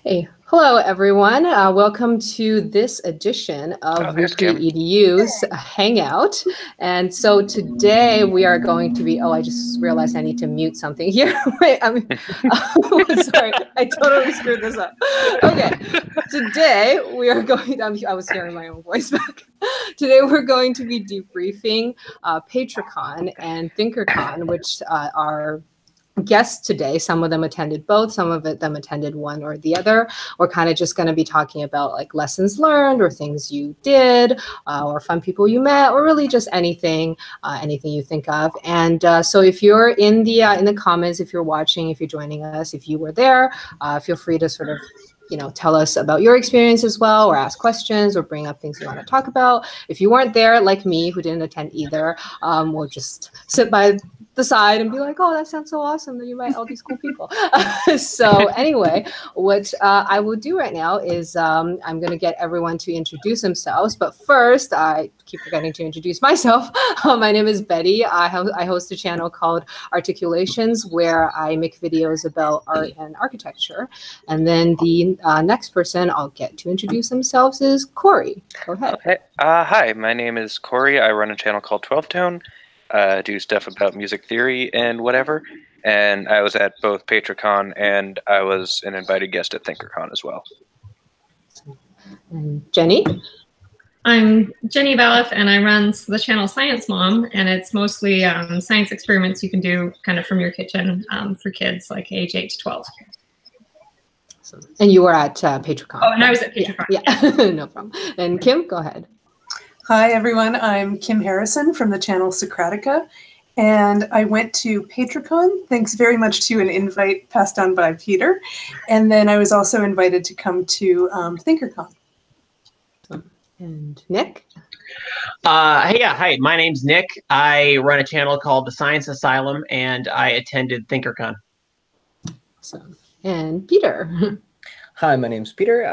Hey, hello everyone. Welcome to this edition of Weekly EDU's Hangout. And so today we are going to be, I just realized I need to mute something here. Wait, sorry, I totally screwed this up. Okay, today we are going, I was hearing my own voice back. Today we're going to be debriefing PatreCon and ThinkerCon, which are guests today. Some of them attended both, some of them attended one or the other. We're kind of just going to be talking about like lessons learned or things you did or fun people you met, or really just anything you think of. And so if you're in the comments, if you're watching, if you're joining us, if you were there, feel free to sort of tell us about your experience as well, or ask questions, or bring up things you want to talk about. If you weren't there, like me, who didn't attend either, we'll just sit by the side and be like, oh, that sounds so awesome that you met all these cool people. So anyway, what I will do right now is I'm going to get everyone to introduce themselves. But first, I keep forgetting to introduce myself. My name is Betty. I host a channel called Articulations, where I make videos about art and architecture. And then the next person I'll get to introduce themselves is Corey. Go ahead. Okay. Hi, my name is Corey. I run a channel called 12 Tone. Do stuff about music theory and whatever. And I was at both PatreCon and I was an invited guest at ThinkerCon as well. And Jenny? I'm Jenny Balliff, and I run the channel Science Mom, and it's mostly science experiments you can do kind of from your kitchen for kids like age 8 to 12. And you were at PatreCon. Oh, and I was at PatreCon. Yeah. No problem. And Kim, go ahead. Hi, everyone. I'm Kim Harrison from the channel Socratica, and I went to PatreCon, thanks very much to an invite passed on by Peter. And then I was also invited to come to ThinkerCon. And Nick? Hi, my name's Nick. I run a channel called The Science Asylum, and I attended ThinkerCon. Awesome. And Peter? Hi, my name's Peter.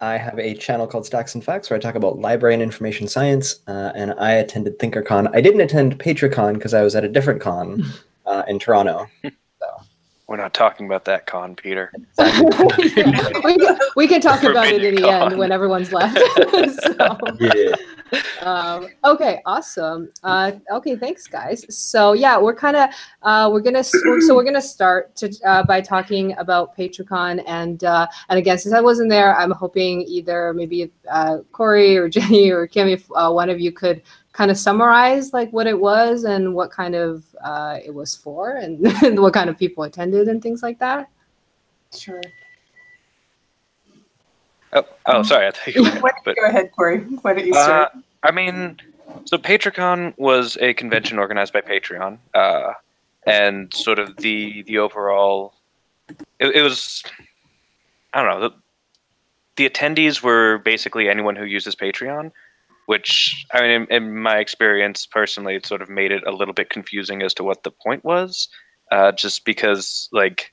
I have a channel called Stacks and Facts where I talk about library and information science, and I attended ThinkerCon. I didn't attend PatreCon because I was at a different con in Toronto. So. We're not talking about that con, Peter. we can talk about it in the end when everyone's left. So. Yeah. Okay, awesome. Okay, thanks, guys. So yeah, we're gonna start by talking about PatreCon, and again, since I wasn't there, I'm hoping either maybe Corey or Jenny or Kim, if one of you could kind of summarize like what it was and what kind of it was for, and what kind of people attended and things like that. Sure. Oh, sorry. I thought you were, but... Go ahead, Corey. Why don't you start? I mean, so PatreCon was a convention organized by Patreon, and sort of the overall, it was, I don't know, the attendees were basically anyone who uses Patreon, which, I mean, in my experience personally, it sort of made it a little bit confusing as to what the point was, just because, like,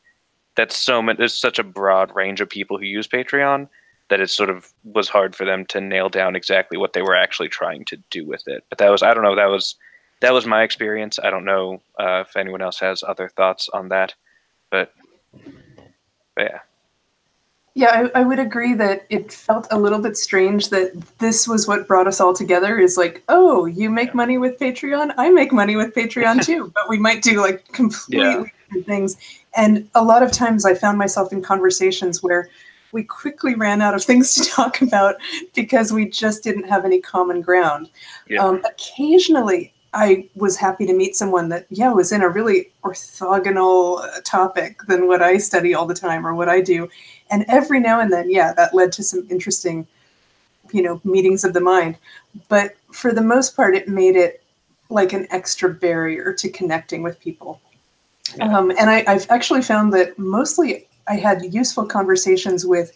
there's such a broad range of people who use Patreon that it sort of was hard for them to nail down exactly what they were actually trying to do with it. But I don't know, that was my experience. I don't know if anyone else has other thoughts on that, but yeah. Yeah, I would agree that it felt a little bit strange that this was what brought us all together, is like, oh, you make money with Patreon, I make money with Patreon too, but we might do like completely different things. And a lot of times I found myself in conversations where we quickly ran out of things to talk about because we just didn't have any common ground. Yeah. Occasionally, I was happy to meet someone that, was in a really orthogonal topic than what I study all the time or what I do. And every now and then, that led to some interesting, meetings of the mind. But for the most part, it made it like an extra barrier to connecting with people. Yeah. And I've actually found that mostly I had useful conversations with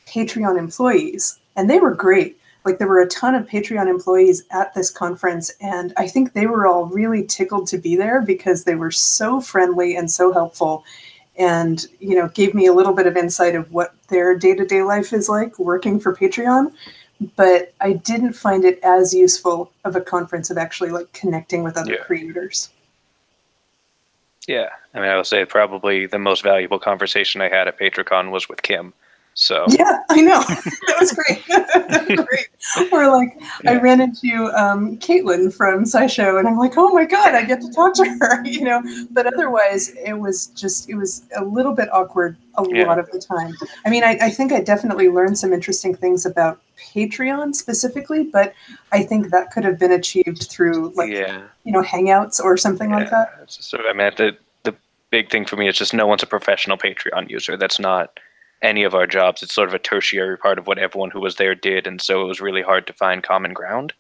Patreon employees, and they were great. Like, there were a ton of Patreon employees at this conference, and I think they were all really tickled to be there because they were so friendly and so helpful, and, gave me a little bit of insight of what their day-to-day life is like working for Patreon. But I didn't find it as useful of a conference of actually like connecting with other creators. Yeah, I mean, I would say probably the most valuable conversation I had at PatreCon was with Kim. So yeah, I know. That was great. Great. Or like I ran into Caitlin from SciShow, and I'm like, oh my god, I get to talk to her, you know. But otherwise, it was a little bit awkward a lot of the time. I mean, I think I definitely learned some interesting things about Patreon specifically, but I think that could have been achieved through like Hangouts or something like that. So I mean, the big thing for me is just no one's a professional Patreon user. That's not any of our jobs. It's sort of a tertiary part of what everyone who was there did, and so it was really hard to find common ground.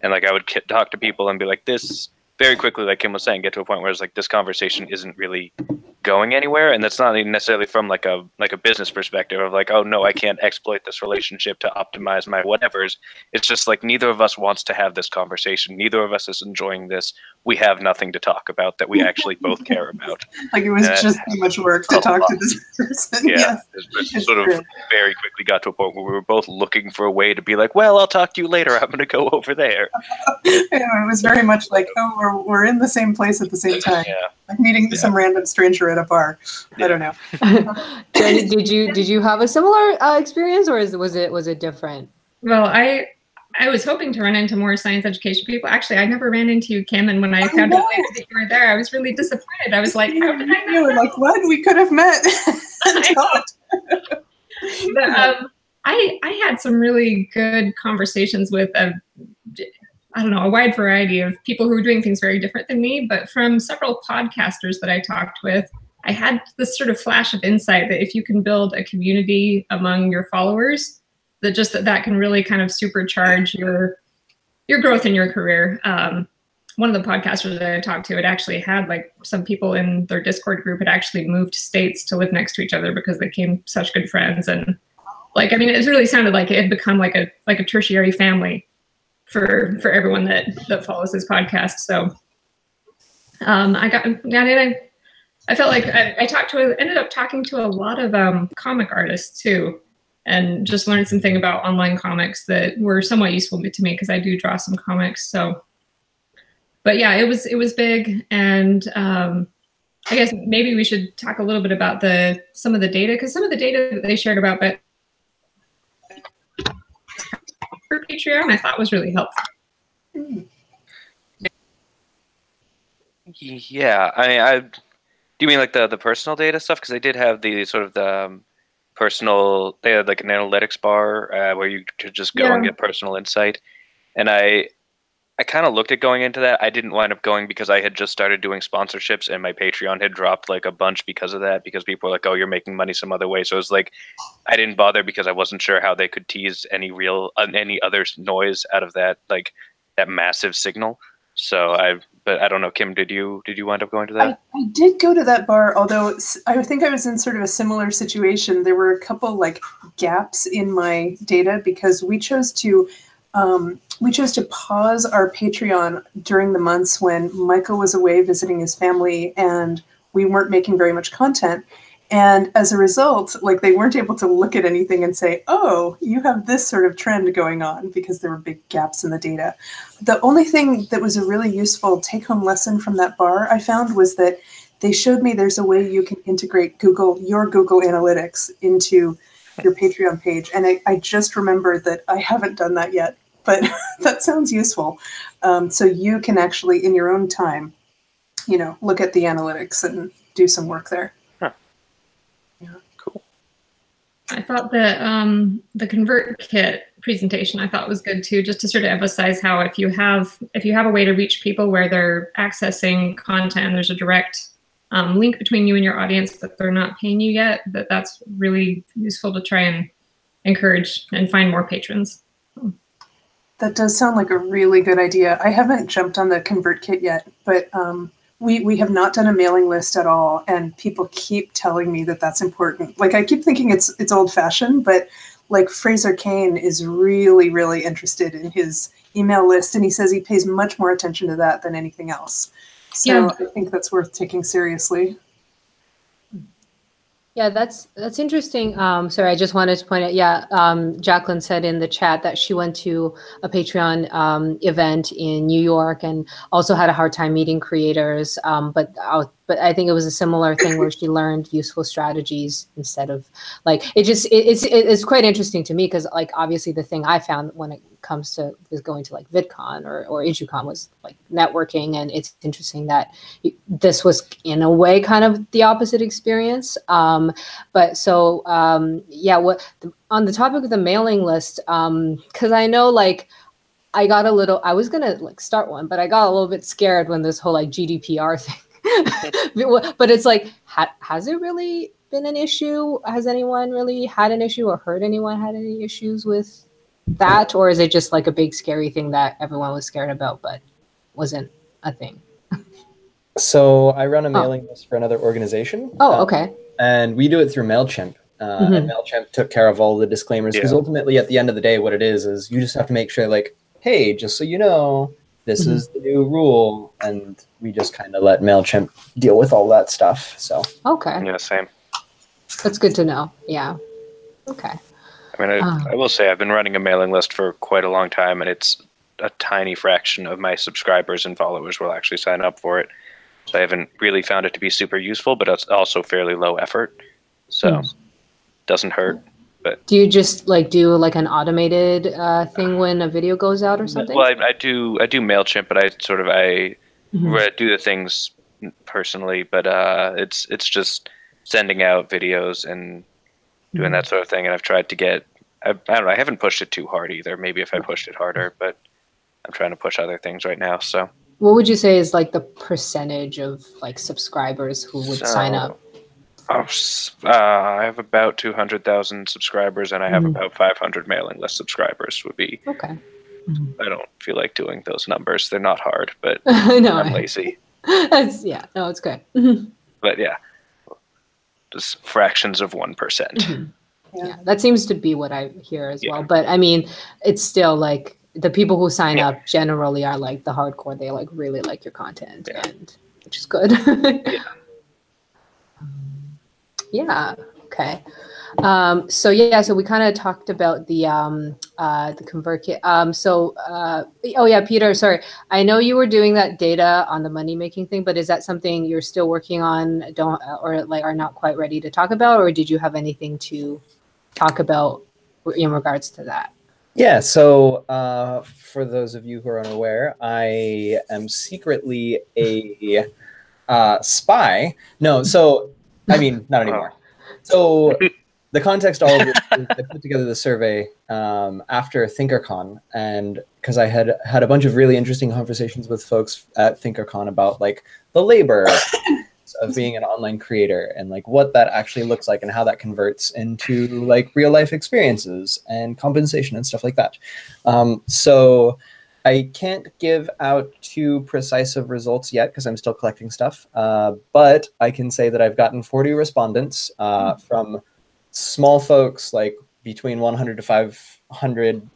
And like I would talk to people and be like, this very quickly, like Kim was saying, get to a point where it's like this conversation isn't really going anywhere, and that's not even necessarily from like a business perspective of like, oh no, I can't exploit this relationship to optimize my whatevers. It's just like neither of us wants to have this conversation. Neither of us is enjoying this. We have nothing to talk about that we actually both care about. Like it was just too much work to talk to this person. Yeah, yes. it sort of very quickly got to a point where we were both looking for a way to be like, well, I'll talk to you later. I'm going to go over there. It was very much like, oh, we're in the same place at the same time. Yeah. Like meeting some random stranger at a bar. I don't know. Jenny, did you have a similar experience, or was it different? Well, I was hoping to run into more science education people. Actually, I never ran into you, Kim, and when I found out later that you were there, I was really disappointed. I was like, how did I know? Like, what? We could have met. But, I had some really good conversations with a wide variety of people who were doing things very different than me. But from several podcasters that I talked with, I had this sort of flash of insight that if you can build a community among your followers, that can really kind of supercharge your growth in your career. One of the podcasters that I talked to, it actually had like some people in their Discord group had actually moved states to live next to each other because they became such good friends. And like, I mean, it really sounded like it had become like a tertiary family for everyone that follows this podcast. So I felt like I ended up talking to a lot of comic artists too, and just learned something about online comics that were somewhat useful to me because I do draw some comics. So, but yeah, it was big, and I guess maybe we should talk a little bit about some of the data, because some of the data that they shared about for Patreon I thought was really helpful. Yeah, I mean, do you mean like the personal data stuff? Because they did have the sort of the personal. They had like an analytics bar where you could just go and get personal insight. And I kind of looked at going into that. I didn't wind up going because I had just started doing sponsorships, and my Patreon had dropped like a bunch because of that. Because people were like, "Oh, you're making money some other way." So it was like I didn't bother because I wasn't sure how they could tease any other noise out of that massive signal. So but I don't know, Kim, did you wind up going to that? I did go to that bar, although I think I was in sort of a similar situation. There were a couple like gaps in my data because we chose to pause our Patreon during the months when Michael was away visiting his family and we weren't making very much content. And as a result, like they weren't able to look at anything and say, oh, you have this sort of trend going on, because there were big gaps in the data. The only thing that was a really useful take-home lesson from that bar I found was that they showed me there's a way you can integrate your Google Analytics into your Patreon page. And I just remembered that I haven't done that yet, but that sounds useful. So you can actually, in your own time, look at the analytics and do some work there. I thought that the ConvertKit presentation I thought was good too, just to sort of emphasize how if you have a way to reach people where they're accessing content, there's a direct link between you and your audience, but they're not paying you yet, that's really useful to try and encourage and find more patrons. That does sound like a really good idea. I haven't jumped on the ConvertKit yet, but we have not done a mailing list at all, and people keep telling me that that's important. Like I keep thinking it's old-fashioned, but like Fraser Kane is really, really interested in his email list, and he says he pays much more attention to that than anything else. So I think that's worth taking seriously. Yeah, that's interesting. Sorry, I just wanted to point out, Jacqueline said in the chat that she went to a Patreon event in New York and also had a hard time meeting creators, but but I think it was a similar thing where she learned useful strategies instead of like, it's quite interesting to me because like, obviously the thing I found when it comes to is going to like VidCon or EduCon was like networking. And it's interesting that this was in a way kind of the opposite experience. But so, yeah, on the topic of the mailing list, because I know like, I was gonna like start one, but I got a little bit scared when this whole like GDPR thing. But it's like, has it really been an issue? Has anyone really had an issue or heard anyone had any issues with that? Or is it just like a big scary thing that everyone was scared about, but wasn't a thing? So I run a mailing list for another organization. Oh, okay. And we do it through MailChimp. And MailChimp took care of all the disclaimers because ultimately at the end of the day, what it is you just have to make sure like, hey, just so you know, this is the new rule, and we just kind of let MailChimp deal with all that stuff. So okay, yeah, same. That's good to know. Yeah. Okay. I mean, I will say I've been running a mailing list for quite a long time, and it's a tiny fraction of my subscribers and followers will actually sign up for it. So I haven't really found it to be super useful, but it's also fairly low effort. So doesn't hurt. But do you just like do like an automated thing when a video goes out or something? Well, I do MailChimp, but I do the things personally. But it's just sending out videos and doing that sort of thing. And I've tried to get I don't know. I haven't pushed it too hard either. Maybe if I pushed it harder, but I'm trying to push other things right now. So what would you say is like the percentage of like subscribers who would sign up? I have about 200,000 subscribers, and I have about 500 mailing list subscribers. Would be okay. I don't feel like doing those numbers. They're not hard, but no, I'm lazy. It's good. But yeah, just fractions of 1%. Yeah, that seems to be what I hear as well. But I mean, it's still like the people who sign up generally are like the hardcore. They like really like your content, and which is good. Yeah. Okay. So we kind of talked about the ConvertKit. Peter, sorry. I know you were doing that data on the money making thing, but is that something you're still working on? Are not quite ready to talk about, or did you have anything to talk about in regards to that? Yeah. So for those of you who are unaware, I am secretly a spy. No. So. I mean, not anymore. So the context all of this is I put together the survey after ThinkerCon, and because I had a bunch of really interesting conversations with folks at ThinkerCon about like the labor of being an online creator and like what that actually looks like and how that converts into like real life experiences and compensation and stuff like that. So I can't give out too precise of results yet because I'm still collecting stuff, but I can say that I've gotten 40 respondents from small folks like between 100 to 500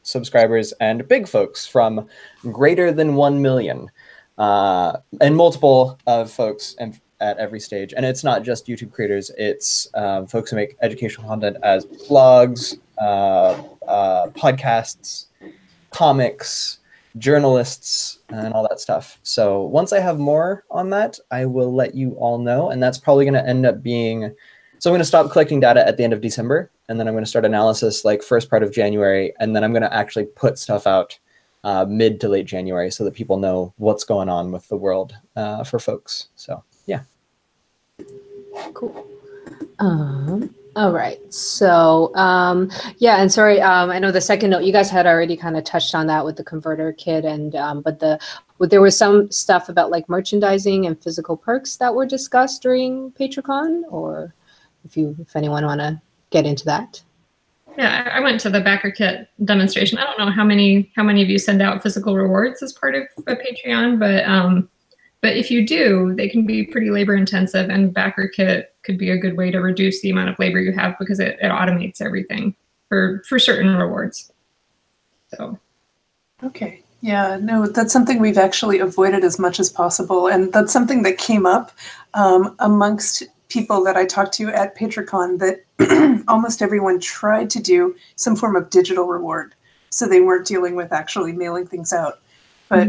subscribers and big folks from greater than 1 million and multiple of folks at every stage. And it's not just YouTube creators, it's folks who make educational content as blogs, podcasts, comics, journalists, and all that stuff. So once I have more on that, I will let you all know. And that's probably going to end up being, so I'm going to stop collecting data at the end of December, and then I'm going to start analysis like first part of January, and then I'm going to actually put stuff out mid to late January so that people know what's going on with the world for folks. So yeah. Cool. All right. So, and sorry, I know the second note, you guys had already kind of touched on that with the converter kit, and but there was some stuff about like merchandising and physical perks that were discussed during PatreCon, or if anyone want to get into that. Yeah, I went to the backer kit demonstration. I don't know how many of you send out physical rewards as part of a Patreon, but if you do, they can be pretty labor intensive, and backer kit could be a good way to reduce the amount of labor you have because it automates everything for certain rewards. So. Okay. Yeah, no, that's something we've actually avoided as much as possible. And that's something that came up amongst people that I talked to at PatreCon, that almost everyone tried to do some form of digital reward. So they weren't dealing with actually mailing things out. But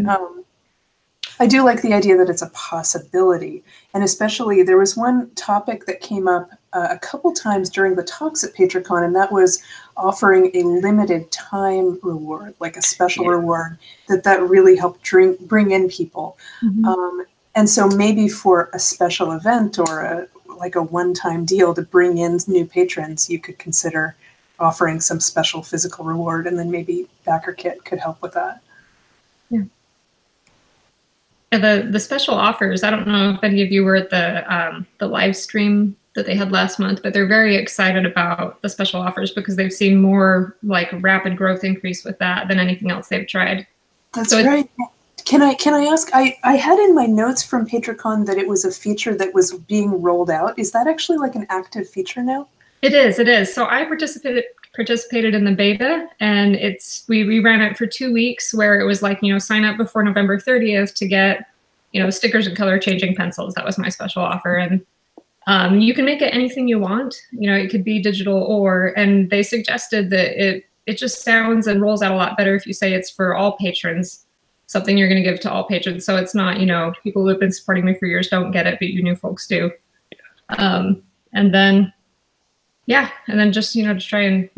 I do like the idea that it's a possibility. And especially there was one topic that came up a couple times during the talks at PatreCon, and that was offering a limited time reward, like a special reward, that really helped bring in people. And so maybe for a special event or like a one-time deal to bring in new patrons, you could consider offering some special physical reward, and then maybe Backer Kit could help with that. Yeah. The special offers, I don't know if any of you were at the live stream that they had last month, but they're very excited about the special offers because they've seen more like rapid growth increase with that than anything else they've tried. That's right. Can I ask, I had in my notes from PatreCon that it was a feature that was being rolled out. Is that actually like an active feature now? It is. So I participated in the beta, and we ran it for 2 weeks where it was like, sign up before November 30th to get, stickers and color changing pencils. That was my special offer. And you can make it anything you want. It could be digital and they suggested that it just sounds and rolls out a lot better if you say it's for all patrons, something you're going to give to all patrons. So it's not, people who have been supporting me for years don't get it, but you new folks do. And then just, just try and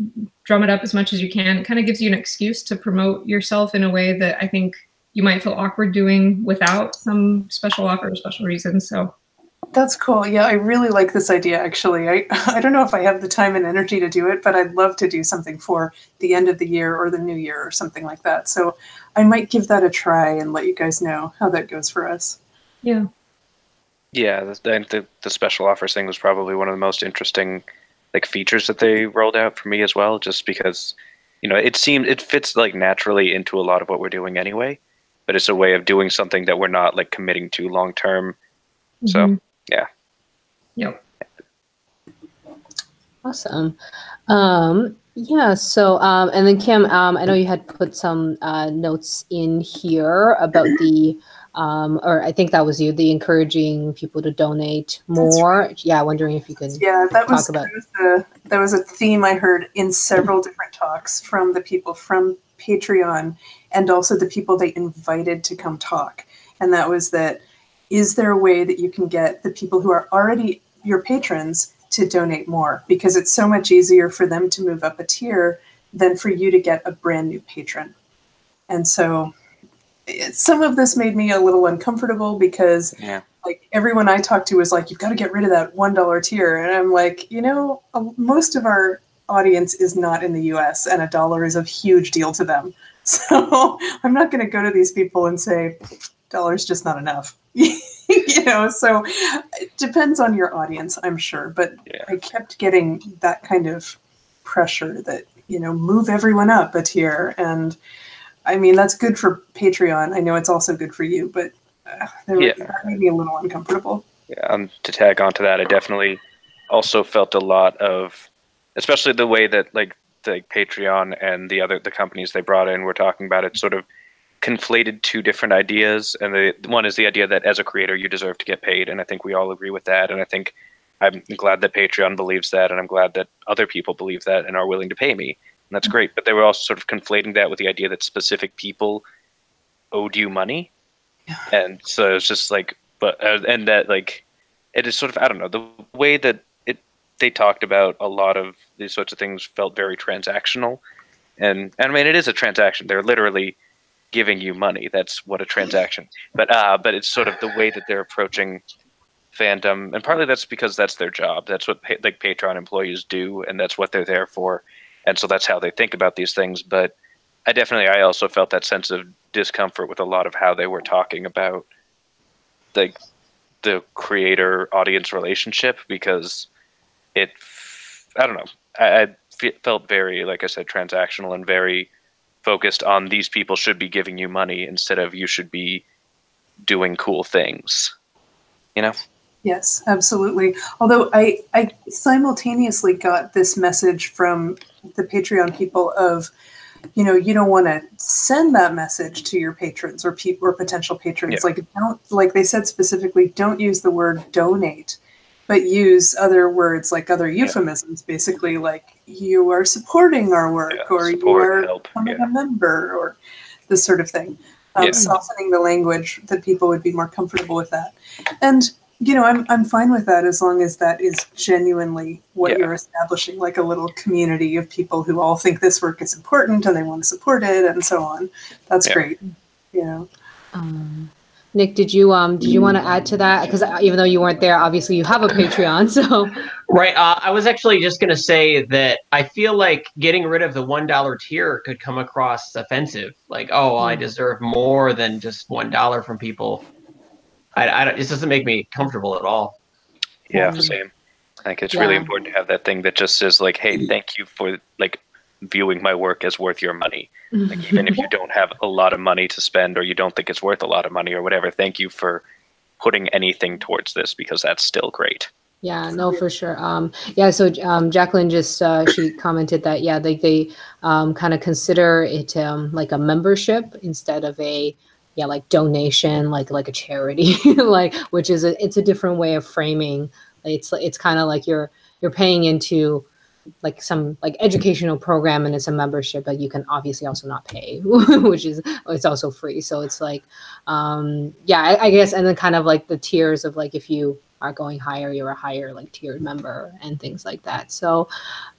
drum it up as much as you can. It kind of gives you an excuse to promote yourself in a way that I think you might feel awkward doing without some special offer or special reasons. So that's cool. Yeah, I really like this idea, actually. I don't know if I have the time and energy to do it, but I'd love to do something for the end of the year or the new year or something like that. So I might give that a try and let you guys know how that goes for us. Yeah. Yeah, the special offers thing was probably one of the most interesting features that they rolled out for me as well, just because, it fits naturally into a lot of what we're doing anyway, but it's a way of doing something that we're not committing to long term. So yeah. Yep. Awesome. Yeah. So, and then Kim, I know you had put some notes in here about the, or I think that was you, the encouraging people to donate more. Right. Yeah. Wondering if you could talk about. That was a theme I heard in several different talks from the people from Patreon and also the people they invited to come talk. And that was that, is there a way that you can get the people who are already your patrons to donate more? Because it's so much easier for them to move up a tier than for you to get a brand new patron. And so some of this made me a little uncomfortable because everyone I talked to was like, you've got to get rid of that $1 tier. And I'm like, most of our audience is not in the US and $1 is a huge deal to them. So I'm not going to go to these people and say, $1's just not enough. So it depends on your audience, I'm sure. But I kept getting that kind of pressure that, move everyone up a tier. And I mean, that's good for Patreon. I know it's also good for you, but that made me a little uncomfortable. Yeah, to tag on to that, I definitely also felt a lot of, especially the way that the Patreon and the companies they brought in were talking about it, sort of conflated two different ideas. And the one is the idea that as a creator you deserve to get paid, and I think we all agree with that. And I think I'm glad that Patreon believes that, and I'm glad that other people believe that and are willing to pay me, and that's great. But they were also sort of conflating that with the idea that specific people owed you money. And so it's just and that it is sort of, I don't know, the way that they talked about a lot of these sorts of things felt very transactional. And I mean, it is a transaction. They're literally giving you money. That's what a transaction. But it's sort of the way that they're approaching fandom, and partly that's because that's their job. That's what Patreon employees do, and that's what they're there for. And so that's how they think about these things. But I also felt that sense of discomfort with a lot of how they were talking about the creator audience relationship, because I don't know, I felt very, like I said, transactional and very focused on these people should be giving you money instead of you should be doing cool things, Yes, absolutely. Although I simultaneously got this message from the Patreon people of, you don't want to send that message to your patrons or potential patrons. Don't, they said specifically, don't use the word donate, but use other words, other euphemisms, basically you are supporting our work, or you are becoming a member, or this sort of thing. softening the language that people would be more comfortable with that. And you know, I'm fine with that as long as that is genuinely what you're establishing, like a little community of people who all think this work is important and they want to support it and so on. That's great. You know. Nick, did you want to add to that? Because even though you weren't there, obviously you have a Patreon, so. Right. I was actually just going to say that I feel like getting rid of the $1 tier could come across offensive. Like, oh, well, I deserve more than just $1 from people. This doesn't make me comfortable at all. Yeah, same. I think it's really important to have that thing that just says like, hey, thank you for like viewing my work as worth your money. Like even if you don't have a lot of money to spend or you don't think it's worth a lot of money or whatever, thank you for putting anything towards this because that's still great. Yeah, no, for sure. So Jacqueline just she commented that they kind of consider it like a membership instead of a like donation, like a charity, like which is it's a different way of framing. It's kind of like you're paying into like some like educational program and it's a membership, but you can obviously also not pay, which is it's also free. So it's like I guess, and then kind of like the tiers of like if you are going higher, you're a higher like tiered member and things like that. So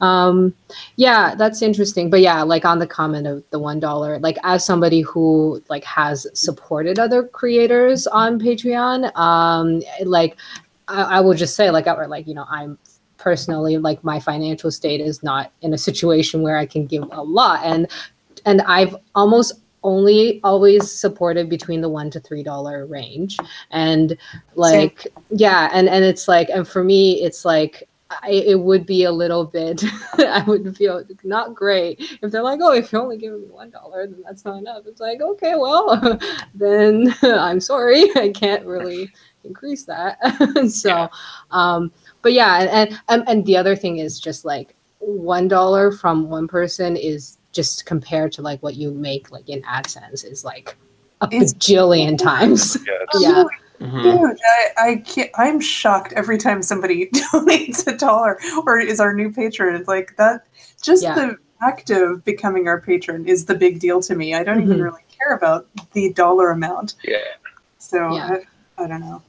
that's interesting. But like on the comment of the $1, like as somebody who like has supported other creators on Patreon, like I will just say like I'm personally like my financial state is not in a situation where I can give a lot, and I've almost only always supported between the $1 to $3 range, and like and it's like, and for me it's like it would be a little bit I would feel not great if they're like, oh, if you're only giving me $1 then that's not enough. It's like, okay, well then I'm sorry, I can't really increase that. So but and the other thing is just like $1 from one person is just compared to like what you make like in AdSense is like a bajillion times. Dude, I can't, I'm shocked every time somebody donates $1 or is our new patron. It's like that, just the act of becoming our patron is the big deal to me. I don't even really care about the dollar amount. So I don't know.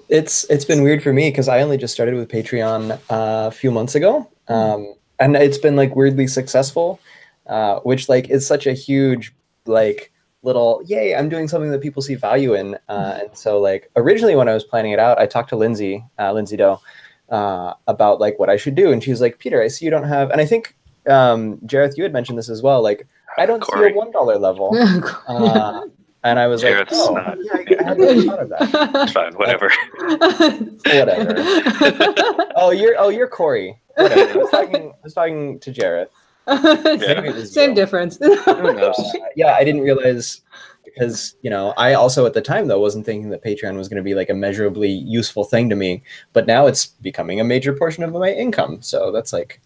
It's been weird for me because I only just started with Patreon a few months ago, and it's been like weirdly successful, which like is such a huge like little yay, I'm doing something that people see value in. And so like originally when I was planning it out, I talked to Lindsay Doe about like what I should do, and she's like, Peter, I see you don't have, and I think Jareth, you had mentioned this as well, like I don't see a $1 level. And I was like, oh, I hadn't thought of that. It's fine, whatever. Whatever. You're Corey. Whatever. I was talking to Jareth. Same difference. I didn't realize because, I also at the time though wasn't thinking that Patreon was going to be like a measurably useful thing to me, but now it's becoming a major portion of my income. So that's like,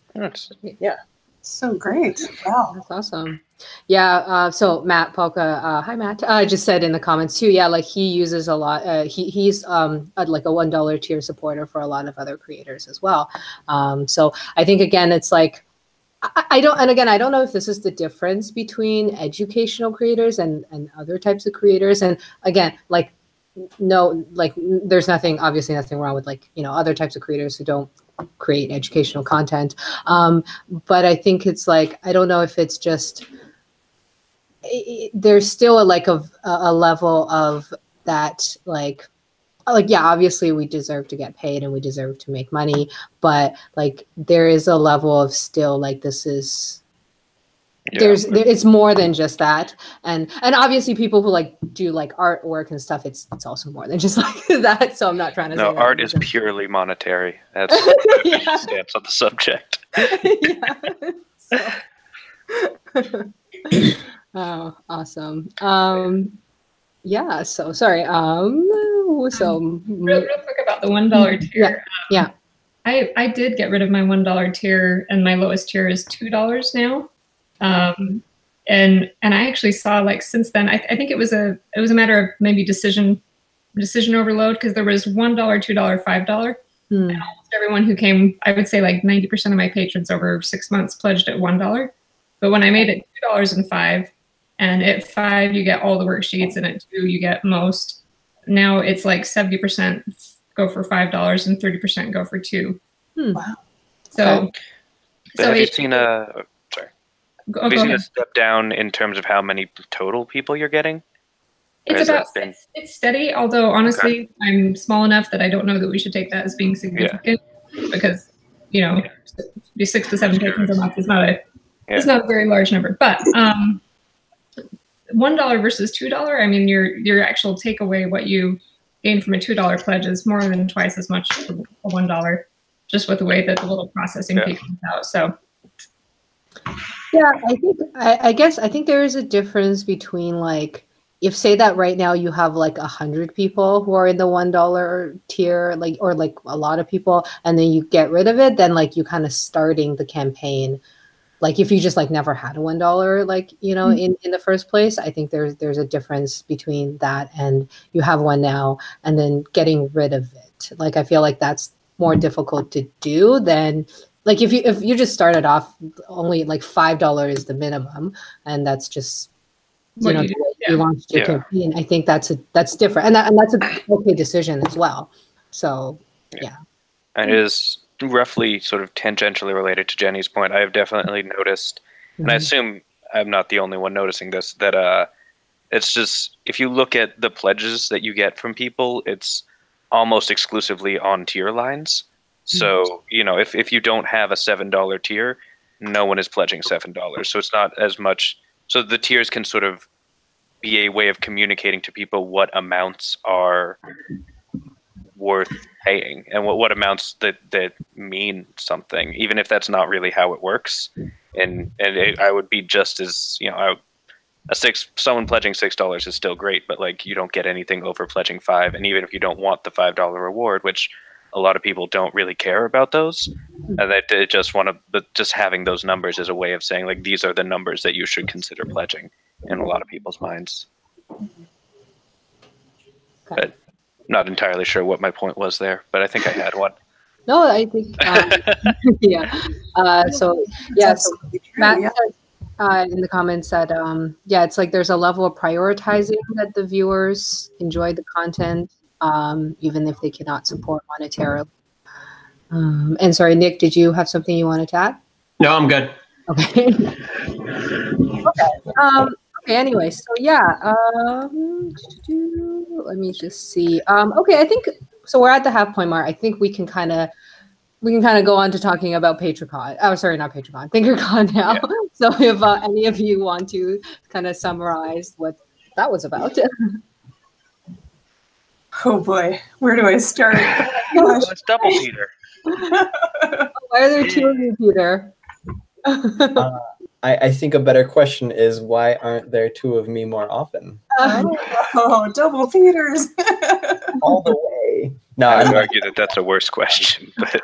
so great. Wow. That's awesome. So Matt Polka, hi Matt, just said in the comments too, like he uses a lot, he's like a $1 tier supporter for a lot of other creators as well. So I think again, it's like, I don't know if this is the difference between educational creators and other types of creators. And again, like, no, like there's obviously nothing wrong with like, other types of creators who don't create educational content. But I think it's like, I don't know if it's just, there's still a level of that, like, obviously we deserve to get paid and we deserve to make money, but like there is a level of still like this is it's more than just that, and obviously people who like do like artwork and stuff, it's also more than just like that. So I'm not trying to say art is purely monetary. That's stance on the subject. Oh, awesome. So sorry. So real quick about the $1 tier. I did get rid of my $1 tier, and my lowest tier is $2 now. And I actually saw like since then, I think it was a matter of maybe decision overload, because there was $1, $2, $5. And almost everyone who came, I would say like 90% of my patrons over 6 months pledged at $1. But when I made it $2 and $5, And at 5, you get all the worksheets, and at 2, you get most. Now it's like 70% go for $5 and 30% go for 2. Wow. So, But have you seen a Have you seen a step down in terms of how many total people you're getting? It's about it's steady, although honestly, I'm small enough that I don't know that we should take that as being significant because, you know, 6 to 7 patrons a month is not a very large number. But $1 versus $2, I mean, your actual takeaway, what you gain from a $2 pledge, is more than twice as much for $1, just with the way that the little processing fee comes out. So. Yeah, I think there is a difference between, like, if say that right now you have like 100 people who are in the $1 tier, like, or like a lot of people, and then you get rid of it, then like you kind of starting the campaign. Like if you just like never had a $1, like, you know, in the first place, I think there's a difference between that and you have one now and then getting rid of it. Like I feel like that's more difficult to do than like if you just started off only like $5 is the minimum, and that's just you launched your campaign. I think that's different, and that's a okay decision as well. So yeah. And it is roughly sort of tangentially related to Jenny's point. I have definitely noticed, and I assume I'm not the only one noticing this, that it's just if you look at the pledges that you get from people, it's almost exclusively on tier lines. So, you know, if you don't have a $7 tier, no one is pledging $7. So it's not as much. So the tiers can sort of be a way of communicating to people what amounts are worth paying and what amounts that mean something, even if that's not really how it works. And I would be just as, you know, someone pledging $6 is still great, but like you don't get anything over pledging $5. And even if you don't want the $5 reward, which a lot of people don't really care about those, and they just want to, but just having those numbers is a way of saying like these are the numbers that you should consider pledging in a lot of people's minds. But not entirely sure what my point was there, but I think I had one. No, I think So Matt said, in the comments said it's like there's a level of prioritizing that the viewers enjoy the content, even if they cannot support monetarily. And sorry, Nick, did you have something you wanted to add? No, I'm good. Okay. Okay, anyway, so let me just see. Okay, I think so we're at the half point mark. I think we can kind of go on to talking about PatreCon. Oh, sorry, not PatreCon, ThinkerCon now. Yeah. So if any of you want to kind of summarize what that was about. Oh boy, where do I start? It's double Peter. Why are there two of you, Peter? I think a better question is, why aren't there two of me more often? Oh, double Peters. All the way. No, I would argue that that's a worse question. But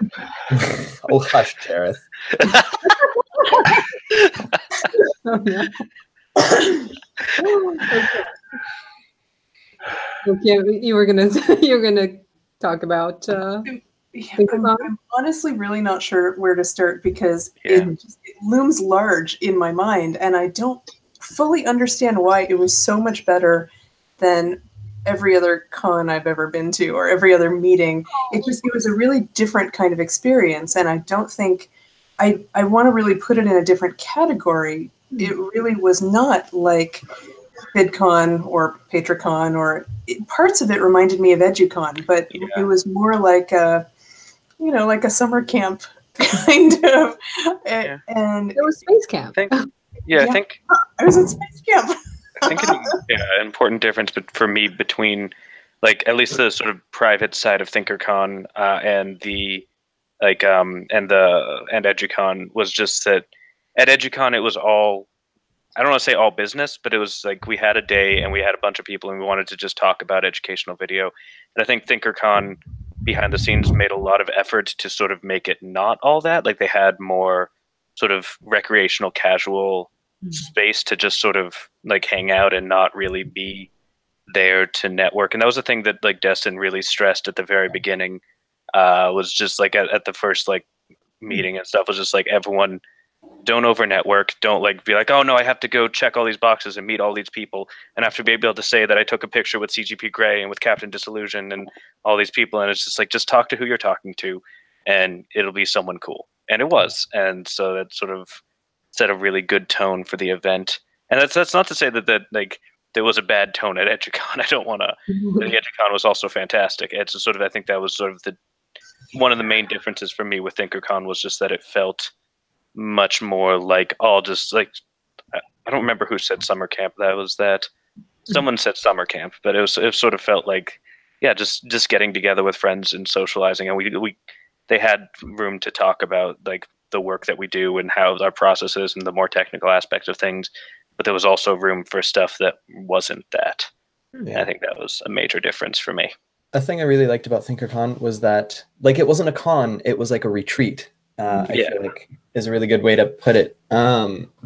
oh, hush, Jareth. Okay, you were gonna talk about. I'm honestly really not sure where to start because it looms large in my mind, and I don't fully understand why it was so much better than every other con I've ever been to or every other meeting. It was a really different kind of experience, and I don't think I want to really put it in a different category. It really was not like VidCon or PatreCon, or parts of it reminded me of EduCon, but it was more like a summer camp kind of. And it was space camp. I think I was at space camp. I think an important difference for me between, like, at least the sort of private side of ThinkerCon and the and EduCon was just that at EduCon it was all, I don't want to say all business, but it was like we had a day and we had a bunch of people and we wanted to just talk about educational video. And I think ThinkerCon behind the scenes made a lot of effort to sort of make it not all that. Like they had more sort of recreational, casual space to just sort of like hang out and not really be there to network. And that was the thing that like Destin really stressed at the very beginning, was just like at the first like meeting and stuff, was just like everyone don't over network. Don't like be like, oh no, I have to go check all these boxes and meet all these people, and I have to be able to say that I took a picture with CGP Grey and with Captain Disillusion and all these people, and it's just like, just talk to who you're talking to, and it'll be someone cool. And it was, and so that sort of set a really good tone for the event. And that's not to say that like there was a bad tone at EduCon. I don't want to. The EduCon was also fantastic. It's sort of, I think that was sort of one of the main differences for me with ThinkerCon was just that it felt much more like all just like, I don't remember who said summer camp. Someone said summer camp, but it sort of felt like, yeah, just getting together with friends and socializing, and they had room to talk about like the work that we do and how our process is and the more technical aspects of things, but there was also room for stuff that wasn't that. Yeah. I think that was a major difference for me. A thing I really liked about ThinkerCon was that, like, it wasn't a con, it was like a retreat. I feel like is a really good way to put it,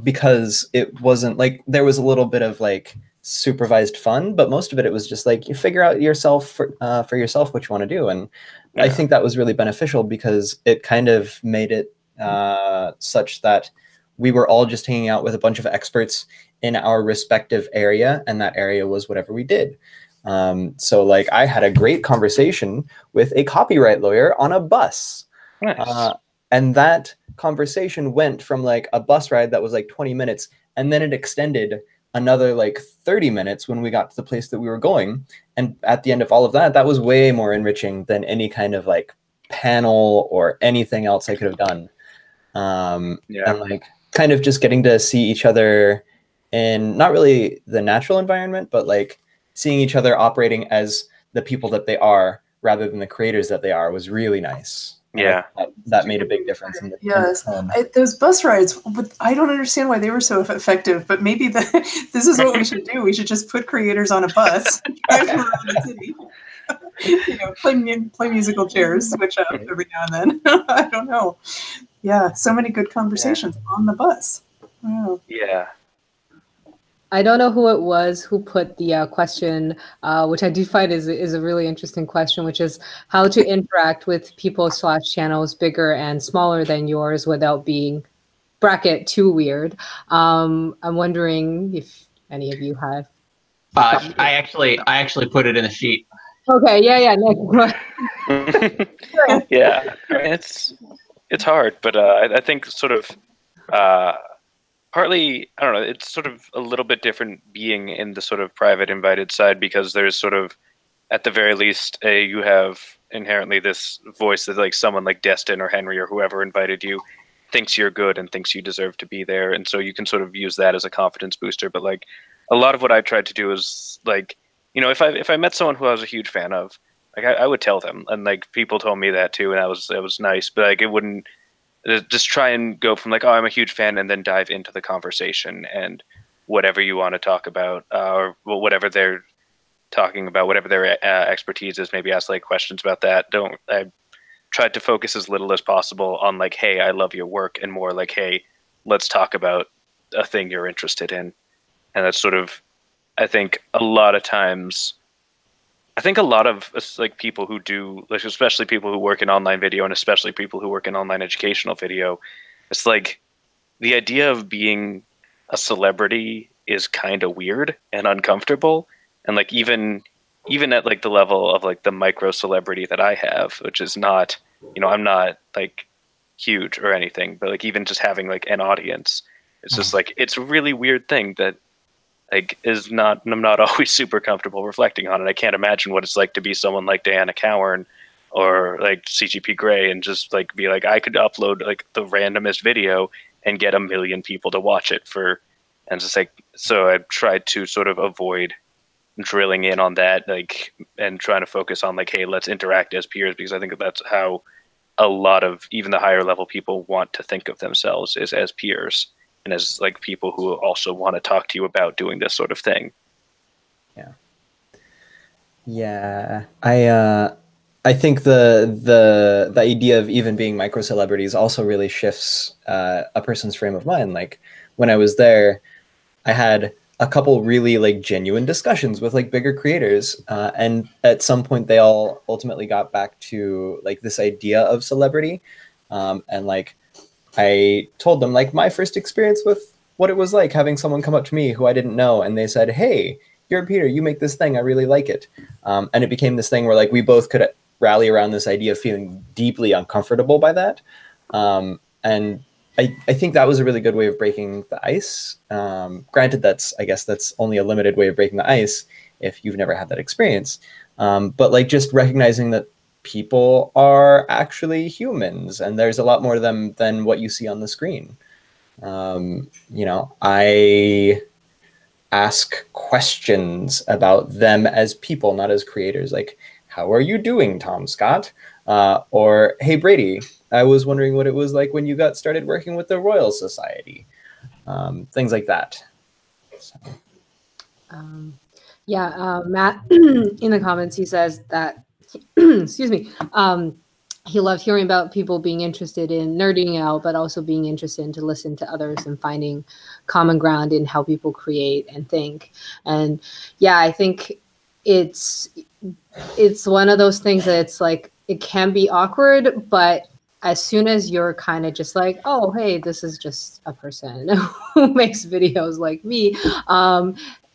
because it wasn't like there was a little bit of like supervised fun, but most of it was just like you figure out yourself for yourself what you want to do, and I think that was really beneficial because it kind of made it such that we were all just hanging out with a bunch of experts in our respective area, and that area was whatever we did. So like I had a great conversation with a copyright lawyer on a bus. Nice. And that conversation went from like a bus ride that was like 20 minutes, and then it extended another like 30 minutes when we got to the place that we were going. And at the end of all of that, that was way more enriching than any kind of like panel or anything else I could have done. And like kind of just getting to see each other in not really the natural environment, but like seeing each other operating as the people that they are rather than the creators that they are was really nice. Yeah, that made a big difference. Those bus rides, I don't understand why they were so effective, but maybe this is what we should do. We should just put creators on a bus, drive around the city, you know, play musical chairs, switch up every now and then. I don't know. Yeah, so many good conversations on the bus. Wow. Yeah. I don't know who it was who put the question, which I do find is a really interesting question, which is how to interact with people / channels bigger and smaller than yours without being bracket too weird. I'm wondering if any of you have. I actually put it in the sheet. Okay. Yeah. Yeah. It's hard, but I think sort of. Partly, I don't know, it's sort of a little bit different being in the sort of private invited side because there's sort of, at the very least, you have inherently this voice that like someone like Destin or Henry or whoever invited you thinks you're good and thinks you deserve to be there. And so you can sort of use that as a confidence booster. But like a lot of what I tried to do is like, you know, if I met someone who I was a huge fan of, like I would tell them, and like people told me that too, and that was nice, but like it wouldn't, just try and go from like, oh, I'm a huge fan, and then dive into the conversation and whatever you want to talk about, or whatever they're talking about, whatever their expertise is, maybe ask like questions about that. I tried to focus as little as possible on like, hey, I love your work, and more like, hey, let's talk about a thing you're interested in. And that's sort of, I think a lot of times, I think a lot of like people who do, like especially people who work in online video and especially people who work in online educational video, it's like the idea of being a celebrity is kind of weird and uncomfortable. And like even at like the level of like the micro celebrity that I have, which is not, you know, I'm not like huge or anything, but like even just having like an audience, it's just like, it's a really weird thing that like I'm not always super comfortable reflecting on it. I can't imagine what it's like to be someone like Diana Cowan or like CGP Grey and just like be like, I could upload like the randomest video and get 1 million people to watch it and just like, so I tried to sort of avoid drilling in on that, like, and trying to focus on like, hey, let's interact as peers, because I think that's how a lot of even the higher level people want to think of themselves, is as peers. And as like people who also want to talk to you about doing this sort of thing. Yeah. I think the idea of even being micro celebrities also really shifts a person's frame of mind. Like when I was there, I had a couple really like genuine discussions with like bigger creators, and at some point they all ultimately got back to like this idea of celebrity, and like I told them like my first experience with what it was like having someone come up to me who I didn't know, and they said, "Hey, you're Peter, you make this thing, I really like it." And it became this thing where like we both could rally around this idea of feeling deeply uncomfortable by that. And I think that was a really good way of breaking the ice. Granted, I guess that's only a limited way of breaking the ice if you've never had that experience. But like just recognizing that people are actually humans and there's a lot more to them than what you see on the screen. You know, I ask questions about them as people, not as creators. Like, how are you doing, Tom Scott? Or, hey, Brady, I was wondering what it was like when you got started working with the Royal Society. Things like that. So. Matt in the comments, he says that, excuse me, he loved hearing about people being interested in nerding out, but also being interested in to listen to others and finding common ground in how people create and think. And yeah, I think it's one of those things that it's like, it can be awkward, but as soon as you're kind of just like, oh, hey, this is just a person who makes videos like me,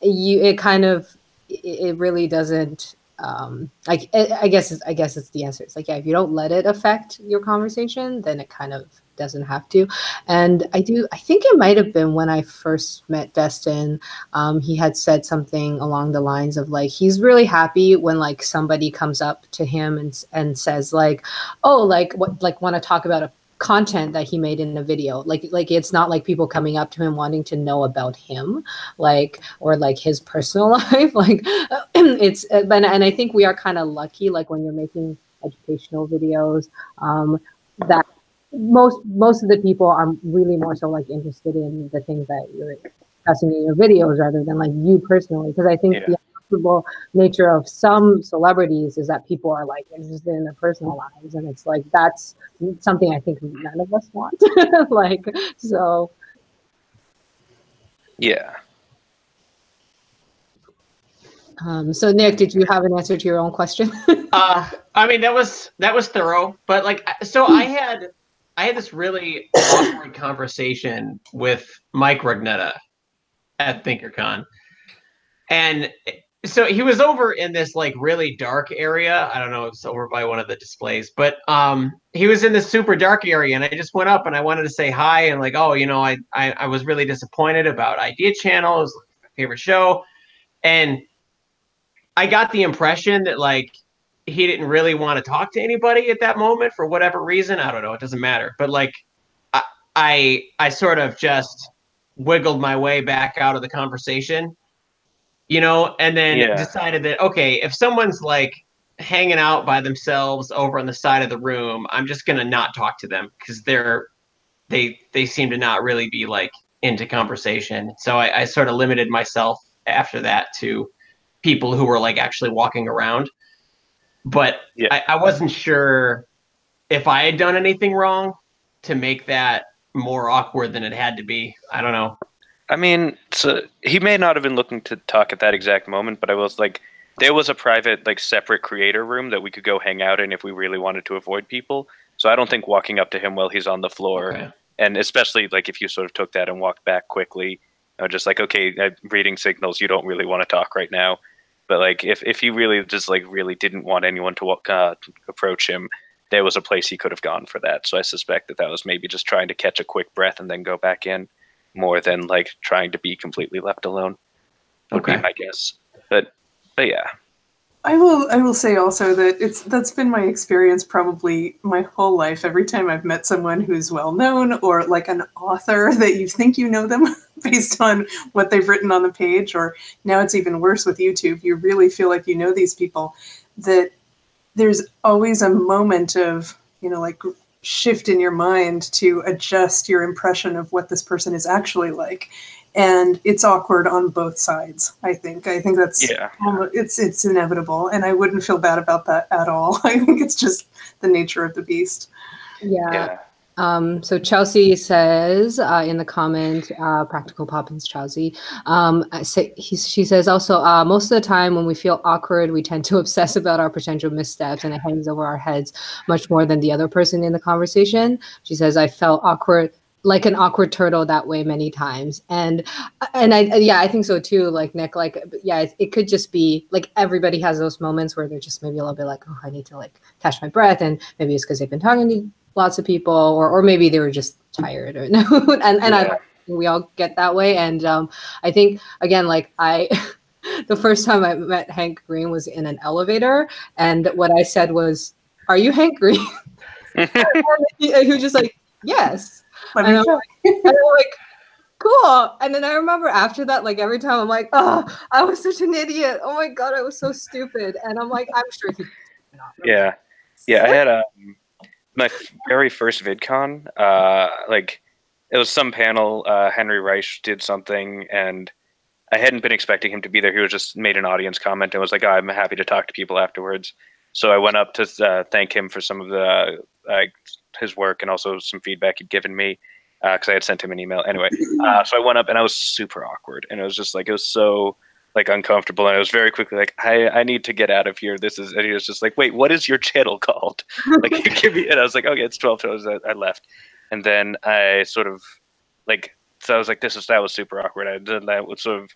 it really doesn't, I guess it's the answer. It's like, yeah, if you don't let it affect your conversation, then it kind of doesn't have to. And I think it might have been when I first met Destin, he had said something along the lines of like, he's really happy when like somebody comes up to him and says like, oh, like what, like want to talk about a content that he made in a video. Like it's not like people coming up to him wanting to know about him, like, or like his personal life. Like and I think we are kind of lucky, like when you're making educational videos, that most of the people are really more so like interested in the things that you're discussing in your videos rather than like you personally. Because I think the uncomfortable nature of some celebrities is that people are like interested in their personal lives, and it's like that's something I think none of us want. Like, so yeah. So Nick, did you have an answer to your own question? I mean, that was thorough, but like, so I had this really awkward conversation with Mike Rugnetta at ThinkerCon, and so he was over in this like really dark area. I don't know, it's over by one of the displays, but he was in this super dark area, and I just went up and I wanted to say hi and like, oh, you know, I was really disappointed about Idea Channel. It was my favorite show, and I got the impression that like he didn't really want to talk to anybody at that moment for whatever reason. I don't know. It doesn't matter. But like, I sort of just wiggled my way back out of the conversation, you know, and then decided that, okay, if someone's like hanging out by themselves over on the side of the room, I'm just going to not talk to them because they seem to not really be like into conversation. So I sort of limited myself after that to people who were like actually walking around. But I wasn't sure if I had done anything wrong to make that more awkward than it had to be. I don't know. I mean, so he may not have been looking to talk at that exact moment, but I was like, there was a private, like, separate creator room that we could go hang out in if we really wanted to avoid people. So I don't think walking up to him while he's on the floor, and especially like if you sort of took that and walked back quickly, you know, just like, okay, I'm reading signals, you don't really want to talk right now. But like, if he really just like really didn't want anyone to approach him, there was a place he could have gone for that. So I suspect that was maybe just trying to catch a quick breath and then go back in, more than like trying to be completely left alone. Would be my guess. But yeah. I will say also that that's been my experience probably my whole life. Every time I've met someone who's well known or like an author that you think you know them based on what they've written on the page, or now it's even worse with YouTube, you really feel like you know these people, that there's always a moment of, you know, like shift in your mind to adjust your impression of what this person is actually like. And it's awkward on both sides, I think. I think that's, it's inevitable. And I wouldn't feel bad about that at all. I think it's just the nature of the beast. Yeah. So Chelsea says in the comment, Practical Poppins Chelsea, she says also, most of the time when we feel awkward, we tend to obsess about our potential missteps and it hangs over our heads much more than the other person in the conversation. She says, I felt awkward, like an awkward turtle that way many times. And I think so too, like Nick, like, yeah, it could just be like everybody has those moments where they're just maybe a little bit like, oh, I need to like catch my breath. And maybe it's because they've been talking to lots of people, or maybe they were just tired, or no. and we all get that way. And I think again, like the first time I met Hank Green was in an elevator, and what I said was, "Are you Hank Green?" and he was just like, "Yes." And I'm like, cool. And then I remember after that, like every time I'm like, oh, I was such an idiot. Oh my God, I was so stupid. And I'm like, I'm sure he not remember. Yeah. I had my very first VidCon, like it was some panel, Henry Reich did something, and I hadn't been expecting him to be there. He was just made an audience comment and was like, oh, I'm happy to talk to people afterwards. So I went up to thank him for some of the his work and also some feedback he'd given me, because I had sent him an email. Anyway, so I went up and I was super awkward, and it was just like, it was so like uncomfortable, and I was very quickly like, I need to get out of here. And he was just like, wait, what is your channel called? Like, give me. And I was like, okay, it's 12 toes. I left, and then I sort of like, so I was like, that was super awkward. I would sort of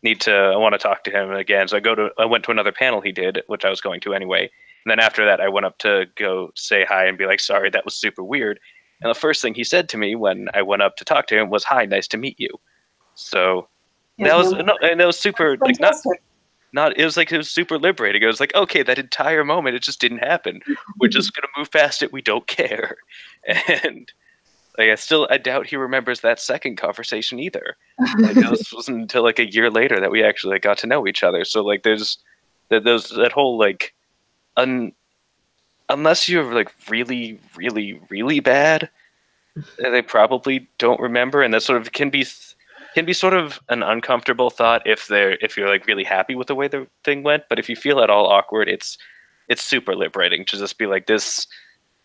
I want to talk to him again. So I went to another panel he did, which I was going to anyway. And then after that, I went up to go say hi and be like, sorry, that was super weird. And the first thing he said to me when I went up to talk to him was, hi, nice to meet you. So that was super, like, it was super liberating. It was like, okay, that entire moment, it just didn't happen. We're just going to move past it. We don't care. And like, I doubt he remembers that second conversation either. Like, this wasn't until like a year later that we actually like, got to know each other. So like, there's that whole like, unless you're like really, really, really bad, they probably don't remember, and that sort of can be sort of an uncomfortable thought if you're like really happy with the way the thing went. But if you feel at all awkward, it's super liberating to just be like, this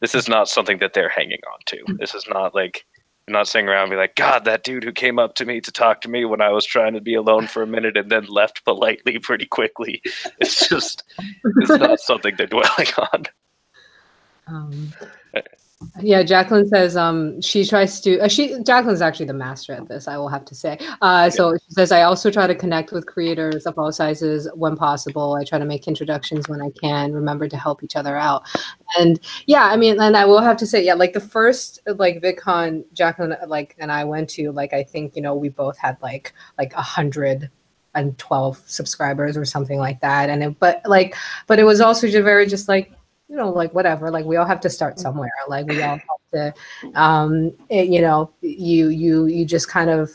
is not something that they're hanging on to. This is not like, you're not sitting around and be like, God, that dude who came up to me to talk to me when I was trying to be alone for a minute and then left politely pretty quickly. It's not something they're dwelling on. Yeah, Jacqueline says she tries to. Jacqueline's actually the master at this, I will have to say. So she says, I also try to connect with creators of all sizes when possible. I try to make introductions when I can. Remember to help each other out. And yeah, I mean, and I will have to say, yeah, like the first like VidCon Jacqueline and I went to, like, I think, you know, we both had like 112 subscribers or something like that. And but it was also just very just like, you know, like whatever, like we all have to start somewhere. Like we all have to, you know, you just kind of,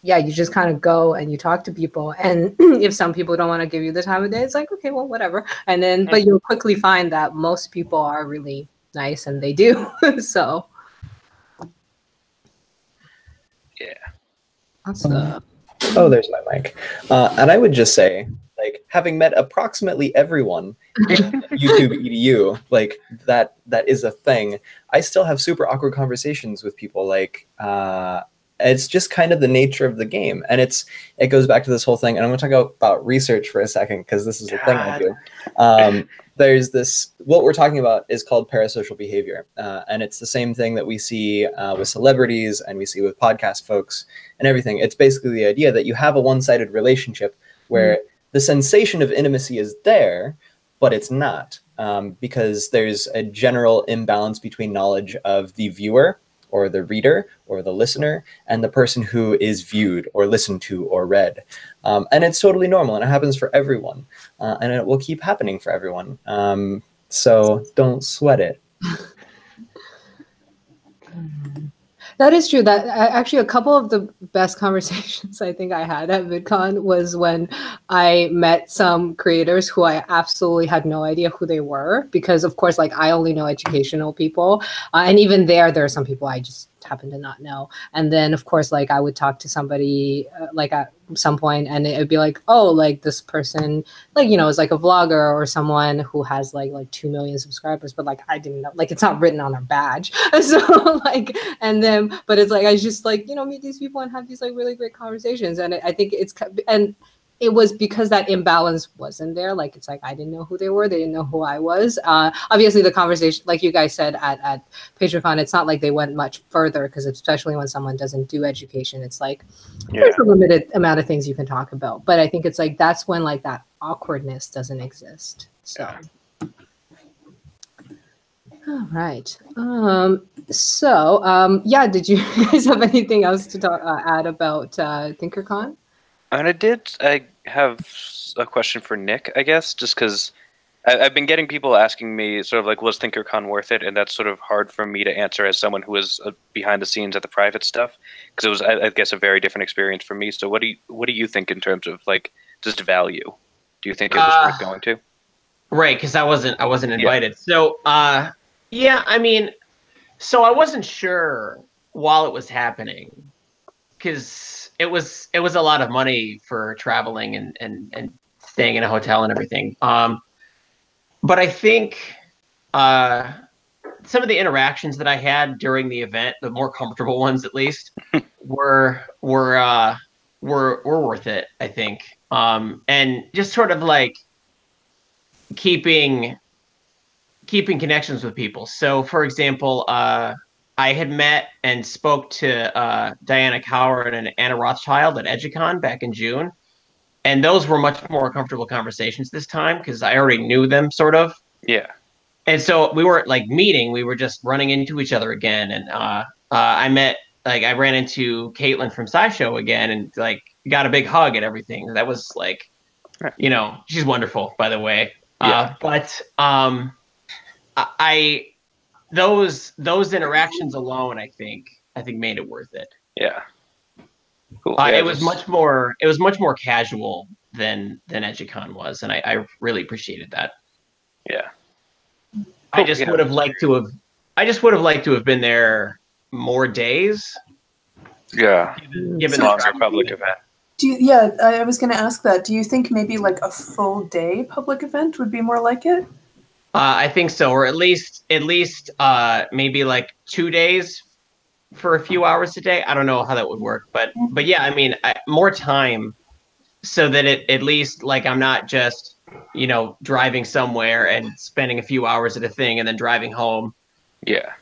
you just kind of go and you talk to people. And if some people don't want to give you the time of day, it's like, okay, well, whatever. And then, but you'll quickly find that most people are really nice and they do. So. Yeah. Awesome. Oh, there's my mic. And I would just say, like, having met approximately everyone in YouTube EDU, like that is a thing. I still have super awkward conversations with people. Like, it's just kind of the nature of the game, and it goes back to this whole thing. And I'm going to talk about research for a second, because this is the thing I do. There's this, what we're talking about is called parasocial behavior, and it's the same thing that we see with celebrities and we see with podcast folks and everything. It's basically the idea that you have a one-sided relationship where the sensation of intimacy is there, but it's not, because there's a general imbalance between knowledge of the viewer or the reader or the listener and the person who is viewed or listened to or read. And it's totally normal, and it happens for everyone, and it will keep happening for everyone. So don't sweat it. That is true. That actually, a couple of the best conversations I think I had at VidCon was when I met some creators who I absolutely had no idea who they were, because of course, like I only know educational people, and even there are some people I just happen to not know. And then of course, like I would talk to somebody like at some point, and it would be like, oh, like this person, like, you know, is like a vlogger or someone who has like 2 million subscribers, but like I didn't know, like it's not written on their badge. So like, and then, but it's like I just like, you know, meet these people and have these like really great conversations. And I think it's, and it was because that imbalance wasn't there. Like, it's like, I didn't know who they were. They didn't know who I was. Obviously the conversation, like you guys said at PatreCon, it's not like they went much further, because especially when someone doesn't do education, it's like, there's a limited amount of things you can talk about. But I think it's like, that's when like that awkwardness doesn't exist. So. All right. Yeah, did you guys have anything else to add about ThinkerCon? And I have a question for Nick, I guess, just because I've been getting people asking me sort of like, was ThinkerCon worth it? And that's sort of hard for me to answer as someone who was behind the scenes at the private stuff, because it was, I guess, a very different experience for me. So what do you think in terms of like just value? Do you think it was worth going to? Right, because I wasn't invited. Yeah. So yeah, I mean, so I wasn't sure while it was happening, because it was a lot of money for traveling and staying in a hotel and everything. But I think some of the interactions that I had during the event, the more comfortable ones at least, were worth it, I think. And just sort of like keeping connections with people. So, for example, I had met and spoke to Diana Coward and Anna Rothschild at EduCon back in June. And those were much more comfortable conversations this time, because I already knew them, sort of. Yeah. And so we weren't like meeting, we were just running into each other again. And I ran into Caitlin from SciShow again, and like got a big hug and everything. That was like, you know, she's wonderful, by the way. Yeah. But those interactions alone, I think made it worth it. Yeah. Cool. It was much more casual than EduCon was, and I really appreciated that. Yeah. Cool. I just would have liked to have been there more days. Yeah. Given the longer public event. I was going to ask that. Do you think maybe like a full day public event would be more like it? I think so, or at least maybe like 2 days for a few hours a day. I don't know how that would work, but yeah, I mean, more time, so that it at least, like, I'm not just, you know, driving somewhere and spending a few hours at a thing and then driving home. Yeah.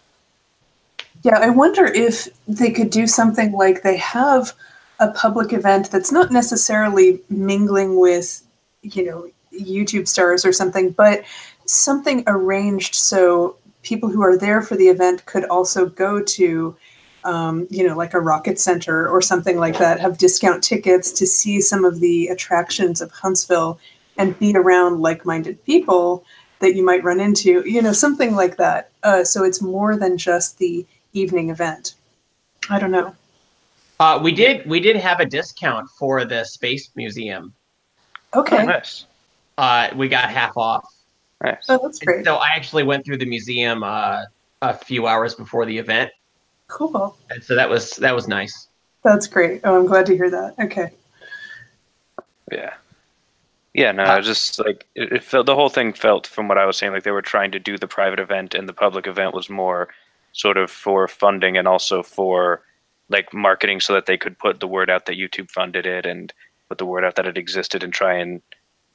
Yeah, I wonder if they could do something like they have a public event that's not necessarily mingling with, you know, YouTube stars or something, but something arranged so people who are there for the event could also go to, you know, like a Rocket Center or something like that, have discount tickets to see some of the attractions of Huntsville and be around like-minded people that you might run into, you know, something like that. So it's more than just the evening event. I don't know. We did have a discount for the Space Museum. Okay. Oh, nice. We got half off. Nice. Oh, that's great. And so I actually went through the museum a few hours before the event. Cool. And so that was nice. That's great. Oh, I'm glad to hear that. Okay. Yeah. Yeah, no, just like it felt, the whole thing felt, from what I was saying, like they were trying to do the private event, and the public event was more sort of for funding and also for like marketing, so that they could put the word out that YouTube funded it and put the word out that it existed and try and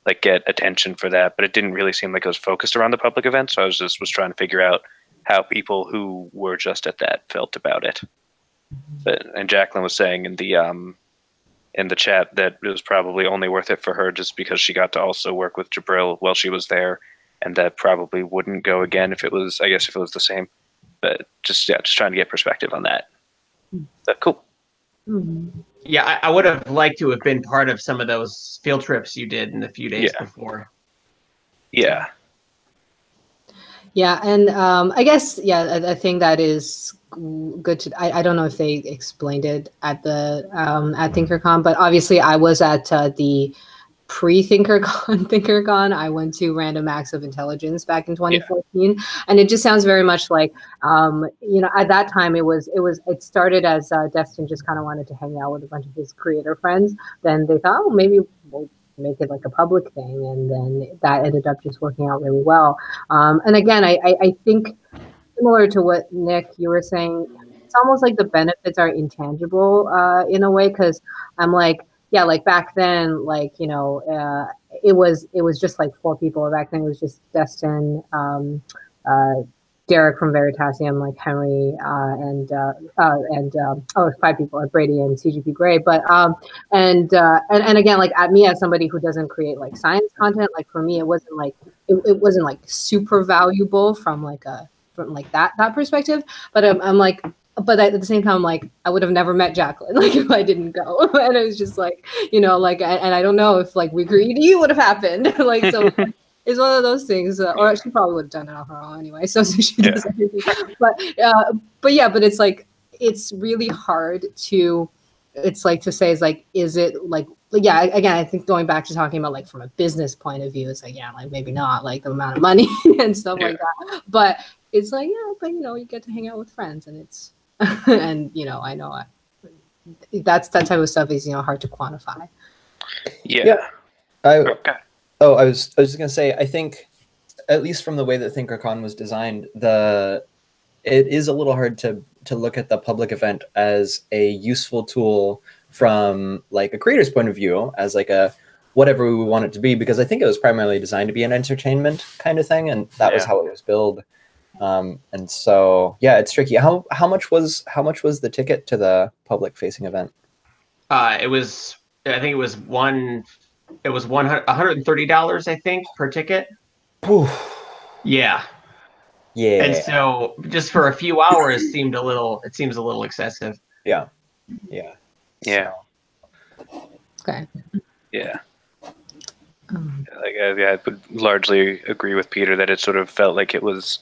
like get attention for that. But it didn't really seem like it was focused around the public event. So I was trying to figure out how people who were just at that felt about it. And Jacqueline was saying in the chat that it was probably only worth it for her just because she got to also work with Jabril while she was there, and that probably wouldn't go again if it was the same. But just trying to get perspective on that. So, cool. Mm-hmm. Yeah, I would have liked to have been part of some of those field trips you did in the few days before. Yeah. Yeah, and I guess, I think that is good to, I don't know if they explained it at the at ThinkerCon, but obviously I was at the ThinkerCon, I went to Random Acts of Intelligence back in 2014, and it just sounds very much like, you know, at that time it started as Destin just kind of wanted to hang out with a bunch of his creator friends. Then they thought, oh, maybe we'll make it like a public thing, and then that ended up just working out really well. And again, I think similar to what Nick you were saying, it's almost like the benefits are intangible in a way, because I'm like, yeah, like back then, like, you know, it was just like 4 people. Back then it was just Destin, Derek from Veritasium, like Henry, and 5 people, Brady and CGP Grey. But and again, like at me as somebody who doesn't create like science content, like for me it wasn't like it wasn't like super valuable from like that perspective. But I'm like, but at the same time, like I would have never met Jacqueline like if I didn't go. And it was just like, you know, like, and I don't know if like We Greet You would have happened. Like, so it's one of those things, or she probably would have done it on her own anyway. So she does everything. But yeah, but it's like, it's really hard to, it's like to say, is like, is it like, yeah, again, I think going back to talking about like from a business point of view, it's like, yeah, like maybe not like the amount of money and stuff like that. But it's like, yeah, but you know, you get to hang out with friends, and it's, and you know, I know that's that type of stuff is, you know, hard to quantify. I was just gonna say, I think at least from the way that ThinkerCon was designed, it is a little hard to look at the public event as a useful tool from like a creator's point of view, as like a whatever we want it to be, because I think it was primarily designed to be an entertainment kind of thing, and that was how it was billed. And so yeah, it's tricky. How much was the ticket to the public facing event? It was $130, I think, per ticket. Oof. Yeah. And so just for a few hours it seems a little excessive. Yeah. Yeah. Okay. Yeah. Like I would largely agree with Peter that it sort of felt like it was,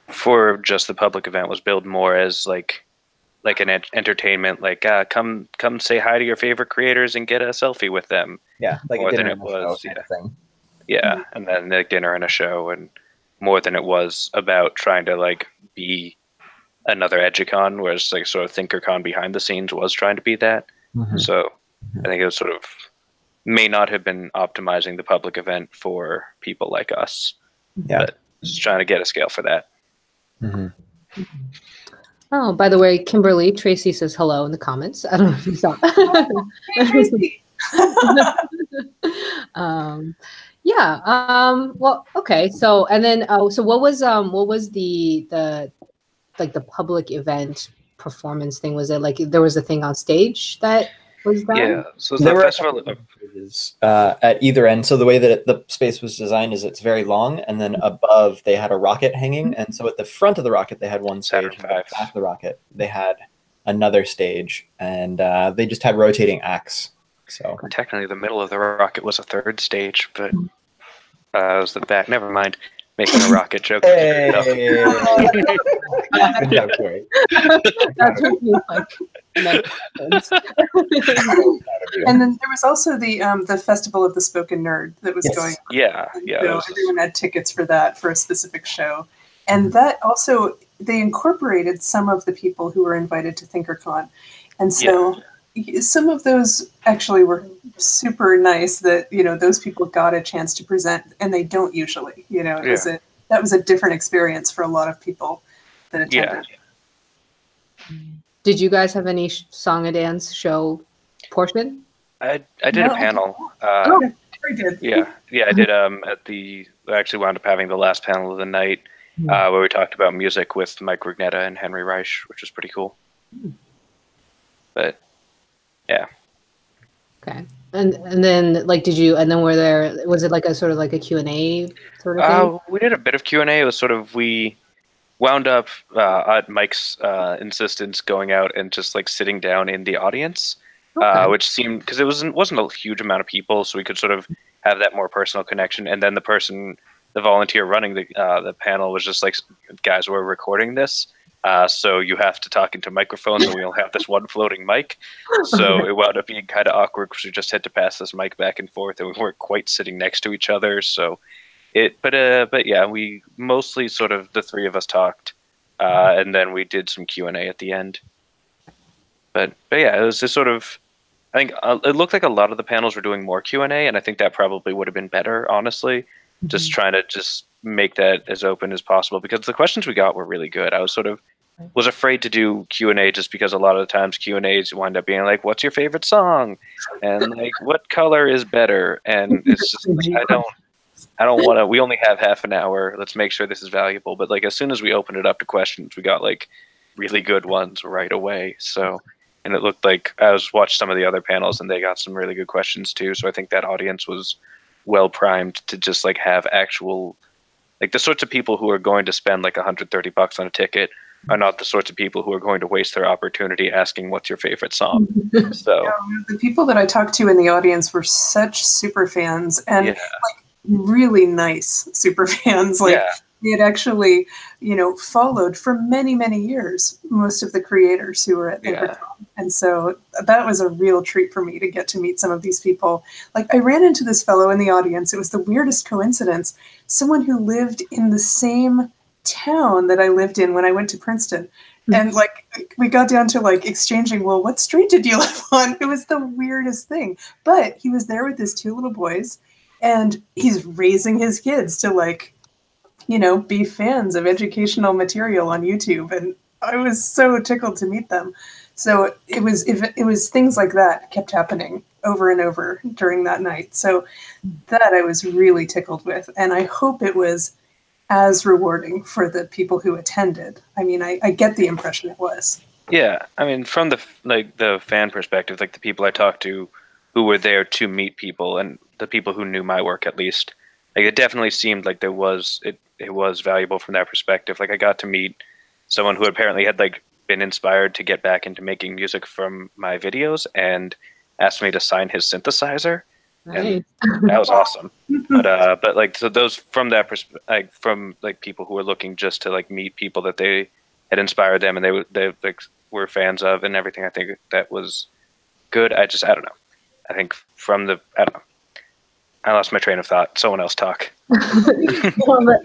for just the public event, was billed more as like an entertainment, like come say hi to your favorite creators and get a selfie with them. Yeah, like more than it was. Yeah, and then like dinner and a show, and more than it was about trying to like be another EduCon, whereas like sort of ThinkerCon behind the scenes was trying to be that. So I think it was sort of may not have been optimizing the public event for people like us. Yeah, but just trying to get a scale for that. Oh, by the way, Kimberly, Tracy says hello in the comments. I don't know if you saw. Well, okay. So, and then, so what was the like the public event performance thing? Was it like there was a thing on stage that was done? Yeah. So there were festival at either end. So the way that the space was designed is it's very long, and then above they had a rocket hanging, and so at the front of the rocket they had one stage, and at the back of the rocket they had another stage, and they just had rotating acts. So technically the middle of the rocket was a third stage, but it was the back. Never mind. Making a rocket joke. Hey. Good job, Corey. That took me like and then there was also the Festival of the Spoken Nerd that was going on. Yeah. So everyone had tickets for that for a specific show. And that also, they incorporated some of the people who were invited to ThinkerCon. And so some of those actually were super nice that, you know, those people got a chance to present, and they don't usually, you know, that was a different experience for a lot of people that attended. Did you guys have any song and dance show portion? I did a panel. Very good. Yeah, I did. I actually wound up having the last panel of the night where we talked about music with Mike Rugnetta and Henry Reich, which was pretty cool. But yeah. Okay. And then like was it like a sort of like a Q&A sort of thing? We did a bit of Q&A. It was sort of, we wound up at Mike's insistence going out and just like sitting down in the audience, which seemed, because it wasn't a huge amount of people, so we could sort of have that more personal connection. And then the volunteer running the panel was just like, guys, we're recording this, So you have to talk into microphones, and we only have this one floating mic. So it wound up being kind of awkward because we just had to pass this mic back and forth, and we weren't quite sitting next to each other. So but yeah, we mostly sort of the three of us talked, and then we did some Q&A at the end. But yeah, it was just sort of, I think it looked like a lot of the panels were doing more Q&A, and I think that probably would have been better, honestly. Just trying to just make that as open as possible, because the questions we got were really good. I was afraid to do Q&A just because a lot of the times Q&As wind up being like, what's your favorite song? And like, what color is better? And it's just like, I don't want to, we only have half an hour. Let's make sure this is valuable. But like, as soon as we opened it up to questions, we got like really good ones right away. So, and it looked like watched some of the other panels and they got some really good questions too. So I think that audience was well primed to just like have actual, like the sorts of people who are going to spend like $130 on a ticket are not the sorts of people who are going to waste their opportunity asking what's your favorite song. So the people that I talked to in the audience were such super fans, and like really nice super fans. Like they had actually, followed for many, many years most of the creators who were at ThinkerCon. And so that was a real treat for me to get to meet some of these people. Like I ran into this fellow in the audience. It was the weirdest coincidence. Someone who lived in the same town that I lived in when I went to Princeton. And like we got down to like exchanging, well, what street did you live on? It was the weirdest thing. But he was there with his two little boys, and he's raising his kids to like, be fans of educational material on YouTube. And I was so tickled to meet them. So it was things like that kept happening over and over during that night. So that I was really tickled with. And I hope it was as rewarding for the people who attended. I mean, I get the impression it was. Yeah, I mean, from the fan perspective, like the people I talked to who were there to meet people, and the people who knew my work at least, like it definitely seemed like it was valuable from that perspective. Like I got to meet someone who apparently had like been inspired to get back into making music from my videos and asked me to sign his synthesizer. Nice. And that was awesome. But like, so those from that perspective, from like people who were looking just to like meet people that they had inspired them and they like were fans of and everything. I think that was good. I don't know. I think I don't know. I lost my train of thought. Someone else talk. But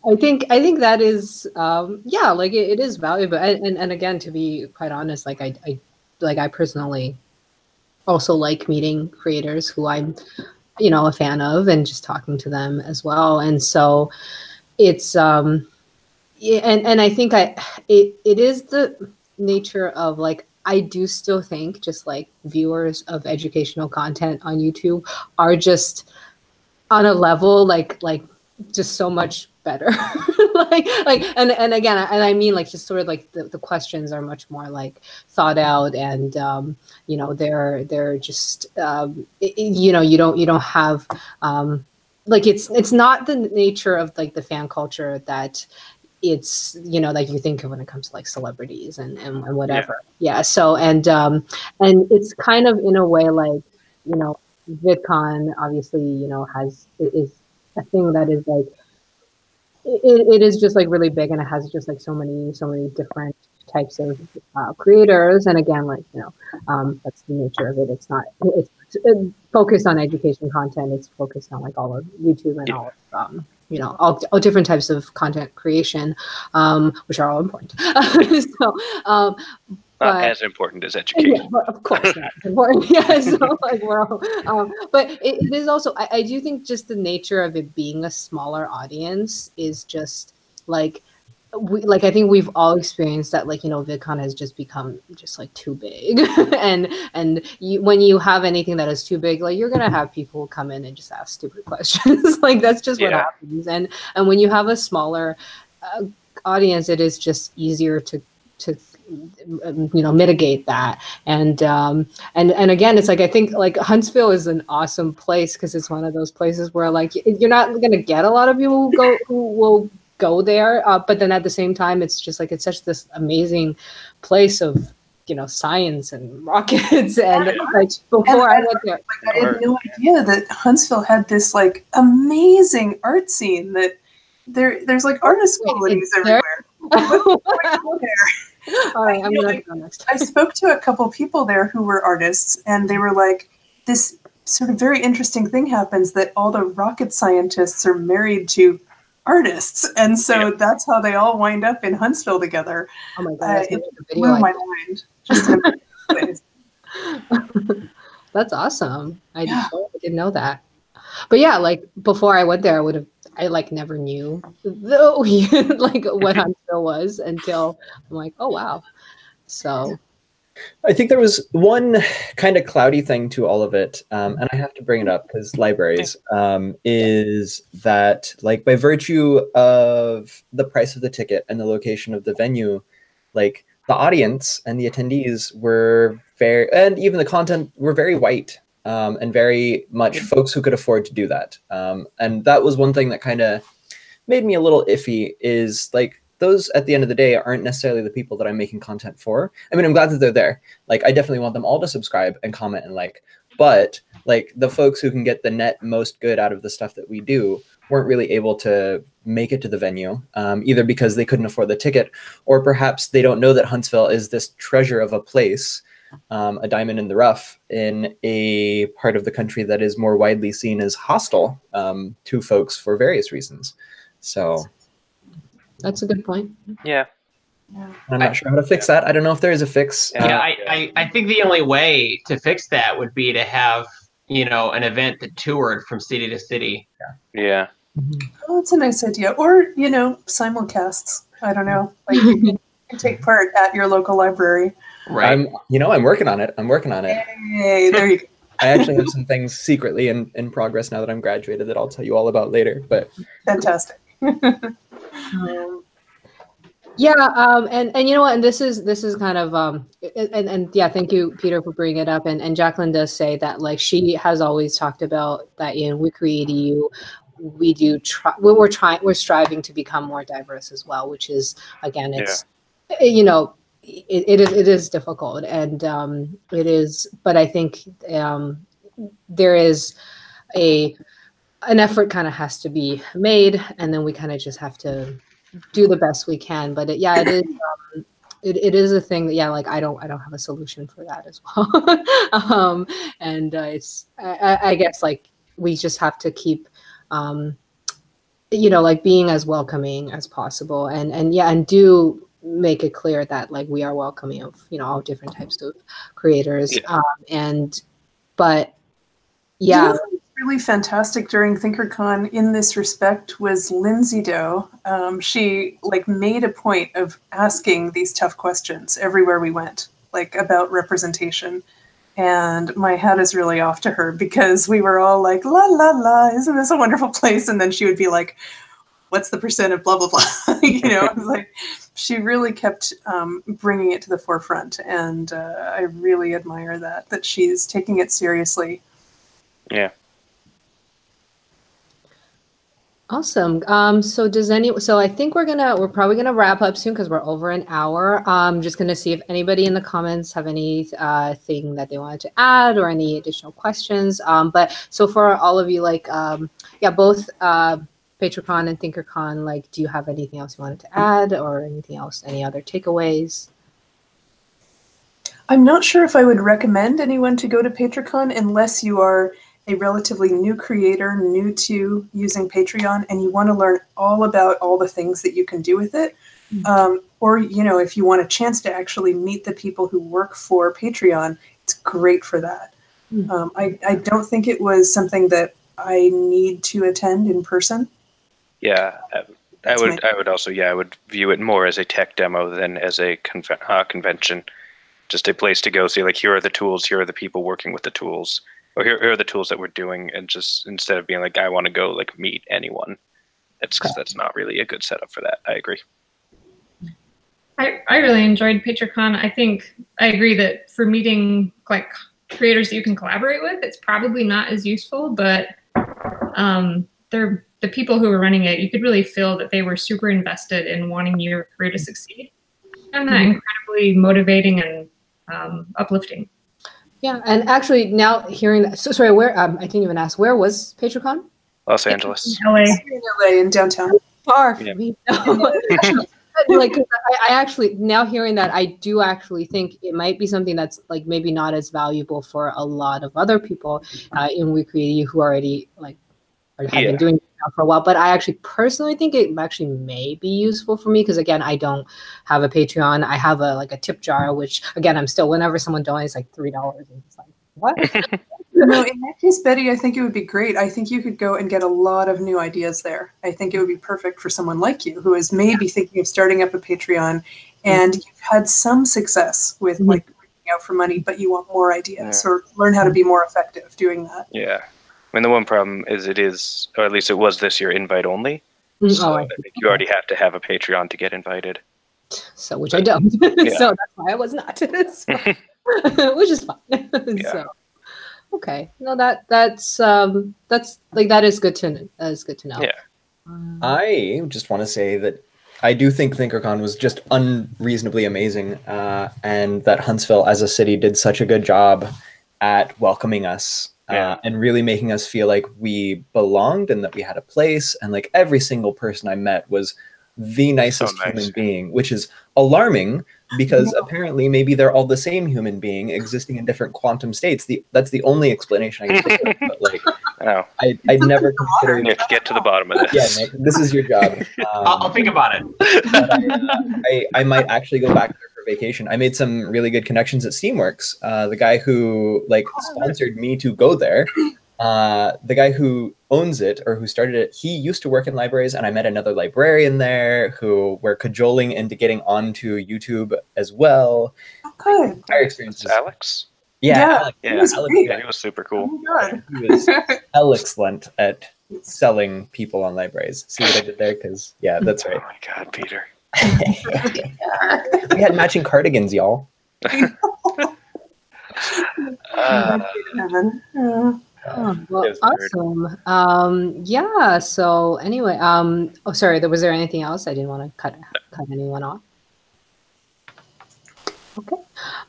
I think that is like it is valuable. And again, to be quite honest, like I personally also like meeting creators who I'm, a fan of, and just talking to them as well. And so it's and I think it is the nature of like, I do still think just like viewers of educational content on YouTube are just on a level like just so much better. and again, I mean like just sort of like the questions are much more like thought out, and they're just you don't have like it's not the nature of like the fan culture that it's like you think of when it comes to like celebrities and whatever. So and it's kind of in a way like VidCon obviously is a thing that is like it is just like really big, and it has just like so many different types of creators. And again, like that's the nature of it. It's focused on education content. It's focused on like all of YouTube and all of all different types of content creation, which are all important. So not as important as education. Yeah, but of course not important. Yeah, so like we're all, but it is also, I do think just the nature of it being a smaller audience is just like, I think we've all experienced that, like, VidCon has just become just like too big. and when you have anything that is too big, like you're going to have people come in and just ask stupid questions. Like that's just what happens. And when you have a smaller audience, it is just easier to mitigate that. And again, it's like, I think like Huntsville is an awesome place because it's one of those places where like you're not going to get a lot of people who will go there, but then at the same time it's just like it's such this amazing place of science and rockets. And like before I went there, like, I had no idea that Huntsville had this like amazing art scene that there's like artist qualities everywhere. All right, I'm going to go next. I spoke to a couple people there who were artists, and they were like, this sort of very interesting thing happens that all the rocket scientists are married to artists, and so that's how they all wind up in Huntsville together. Oh my God, it blew my mind. Just in ways. That's awesome. I didn't know that. But yeah, like before I went there, I like never knew like what Huntsville was until I'm like, oh wow. So I think there was one kind of cloudy thing to all of it, and I have to bring it up because libraries is that, like, by virtue of the price of the ticket and the location of the venue, like the audience and the attendees were and even the content were very white, and very much folks who could afford to do that. And that was one thing that kind of made me a little iffy, is like, those at the end of the day aren't necessarily the people that I'm making content for. I mean, I'm glad that they're there. Like, I definitely want them all to subscribe and comment and like, but like the folks who can get the net most good out of the stuff that we do weren't really able to make it to the venue, either because they couldn't afford the ticket, or perhaps they don't know that Huntsville is this treasure of a place, a diamond in the rough in a part of the country that is more widely seen as hostile to folks for various reasons. So that's a good point. Yeah. I'm not sure how to fix that. I don't know if there is a fix. Yeah, I think the only way to fix that would be to have, you know, an event that toured from city to city. Yeah. Oh, that's a nice idea. Or, you know, simulcasts. I don't know. Like, you can take part at your local library. Right. I'm working on it. Hey, there you go. I actually have some things secretly in progress now that I'm graduated that I'll tell you all about later. But fantastic. Yeah, and you know what, and this is kind of and yeah, thank you, Peter, for bringing it up. And Jacqueline does say that, like, she has always talked about that in Wiki EDU, we do try, we're striving to become more diverse as well, which is, again, it's you know, it is difficult, and it is, but I think there is an effort kind of has to be made, and then we kind of just have to do the best we can. But it is it is a thing that, like, I don't have a solution for that as well. And it's I guess, like, we just have to keep you know, like, being as welcoming as possible, and do make it clear that, like, we are welcoming of, you know, all different types of creators. But yeah. You know, really fantastic during ThinkerCon in this respect was Lindsay Doe. She, like, made a point of asking these tough questions everywhere we went, like, about representation. And my hat is really off to her, because we were all like, la, la, la, isn't this a wonderful place? And then she would be like, what's the percent of blah, blah, blah? You know, it was like, she really kept bringing it to the forefront. And I really admire that she's taking it seriously. Yeah. Awesome. So I think we're probably gonna wrap up soon, because we're over an hour. Just gonna see if anybody in the comments have any thing that they wanted to add, or any additional questions. But so for all of you, like, both PatreCon and ThinkerCon, like, do you have anything else you wanted to add, or anything else, any other takeaways? I'm not sure if I would recommend anyone to go to PatreCon unless you are a relatively new creator, new to using Patreon, and you want to learn all about all the things that you can do with it. Or, you know, if you want a chance to actually meet the people who work for Patreon, it's great for that. I don't think it was something that I need to attend in person. Yeah, I would also, I would view it more as a tech demo than as a convention. Just a place to go see, like, here are the tools, here are the people working with the tools. Or here are the tools that we're doing, and just, instead of being like, I want to go, like, meet anyone, that's not really a good setup for that. I agree. I really enjoyed PatreCon. I think I agree that for meeting, like, creators that you can collaborate with, it's probably not as useful, but the people who were running it, you could really feel that they were super invested in wanting your career to succeed. And that incredibly motivating and uplifting. Yeah, and actually, now hearing that, so sorry, where I didn't even ask, where was PatreCon? Los Angeles. LA. In LA, in downtown. Far from me. like, 'cause I actually, now hearing that, I do actually think it might be something that's like maybe not as valuable for a lot of other people in WeCreate who already like or have been doing it now for a while. But I actually personally think it actually may be useful for me because again, I don't have a Patreon. I have a tip jar, which again, I'm still whenever someone donates like $3, and it's like what? No, in that case, Betty, I think it would be great. I think you could go and get a lot of new ideas there. I think it would be perfect for someone like you who is maybe thinking of starting up a Patreon and you've had some success with like reaching out for money, but you want more ideas or learn how to be more effective doing that. Yeah. I mean, the one problem is it is, or at least it was this year, invite only. So I think you already have to have a Patreon to get invited. So, which I don't. So that's why I was not. So, which is fine. Yeah. So. Okay, no, that's like that is good to know. Yeah, I just want to say that I do think ThinkerCon was just unreasonably amazing, and that Huntsville as a city did such a good job at welcoming us and really making us feel like we belonged and that we had a place. And like every single person I met was the nicest human being, which is alarming because apparently maybe they're all the same human being existing in different quantum states. That's the only explanation I can think of. But like, I'd never considered. You have to get to the bottom of this. Yeah, Nick, this is your job. I'll think about it. I might actually go back there for vacation. I made some really good connections at Steamworks. The guy who like sponsored me to go there. The guy who owns it or who started it, he used to work in libraries, and I met another librarian there who were cajoling into getting onto YouTube as well. Good. Our experiences. Alex? Yeah. He was super cool. Oh my God. He was excellent at selling people on libraries. See what I did there? Because, yeah, that's right. Oh my God, Peter. We had matching cardigans, y'all. Oh, well, awesome. Yeah. So anyway, oh, sorry. Was there anything else? I didn't want to cut anyone off. Okay.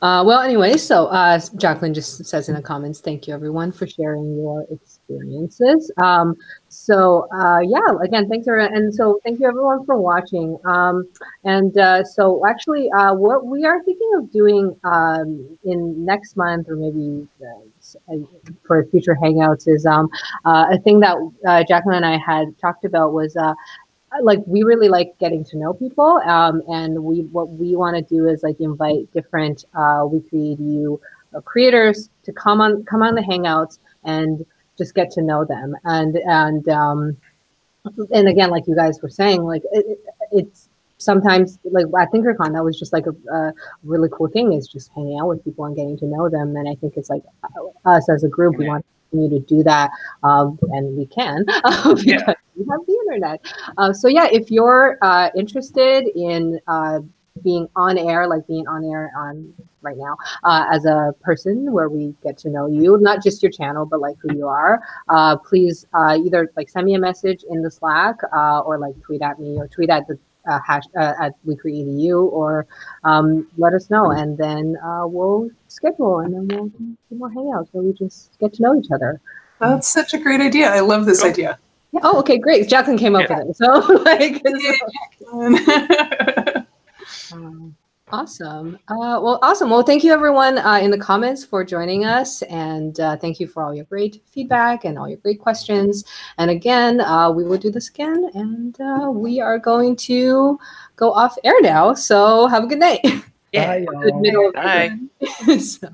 Well, anyway, so Jacqueline just says in the comments, thank you everyone for sharing your experiences. So yeah, again, thanks everyone. And so thank you everyone for watching. So actually what we are thinking of doing in next month or maybe for future Hangouts is a thing that Jacqueline and I had talked about was like we really like getting to know people, and what we want to do is like invite different WeCreate creators to come on the Hangouts and just get to know them. And again, like you guys were saying, like it's sometimes like at ThinkerCon that was just like a really cool thing is just hanging out with people and getting to know them. And I think it's like us as a group, we want to continue to do that, and we can because we have the internet. So yeah, if you're interested in being on air on right now as a person where we get to know you, not just your channel, but like who you are, please either like send me a message in the Slack or like tweet at me or tweet at the at WeCreate.edu or let us know, and then we'll schedule and then we'll do more hangouts where we just get to know each other. That's such a great idea. I love this idea. Yeah. Oh, okay, great. Jacqueline came up with it. So like awesome. Well, awesome. Well, thank you everyone in the comments for joining us, and thank you for all your great feedback and all your great questions. And again, we will do this again, and we are going to go off air now. So have a good night. Yeah. Bye, y'all. Good middle of Bye. the day. So.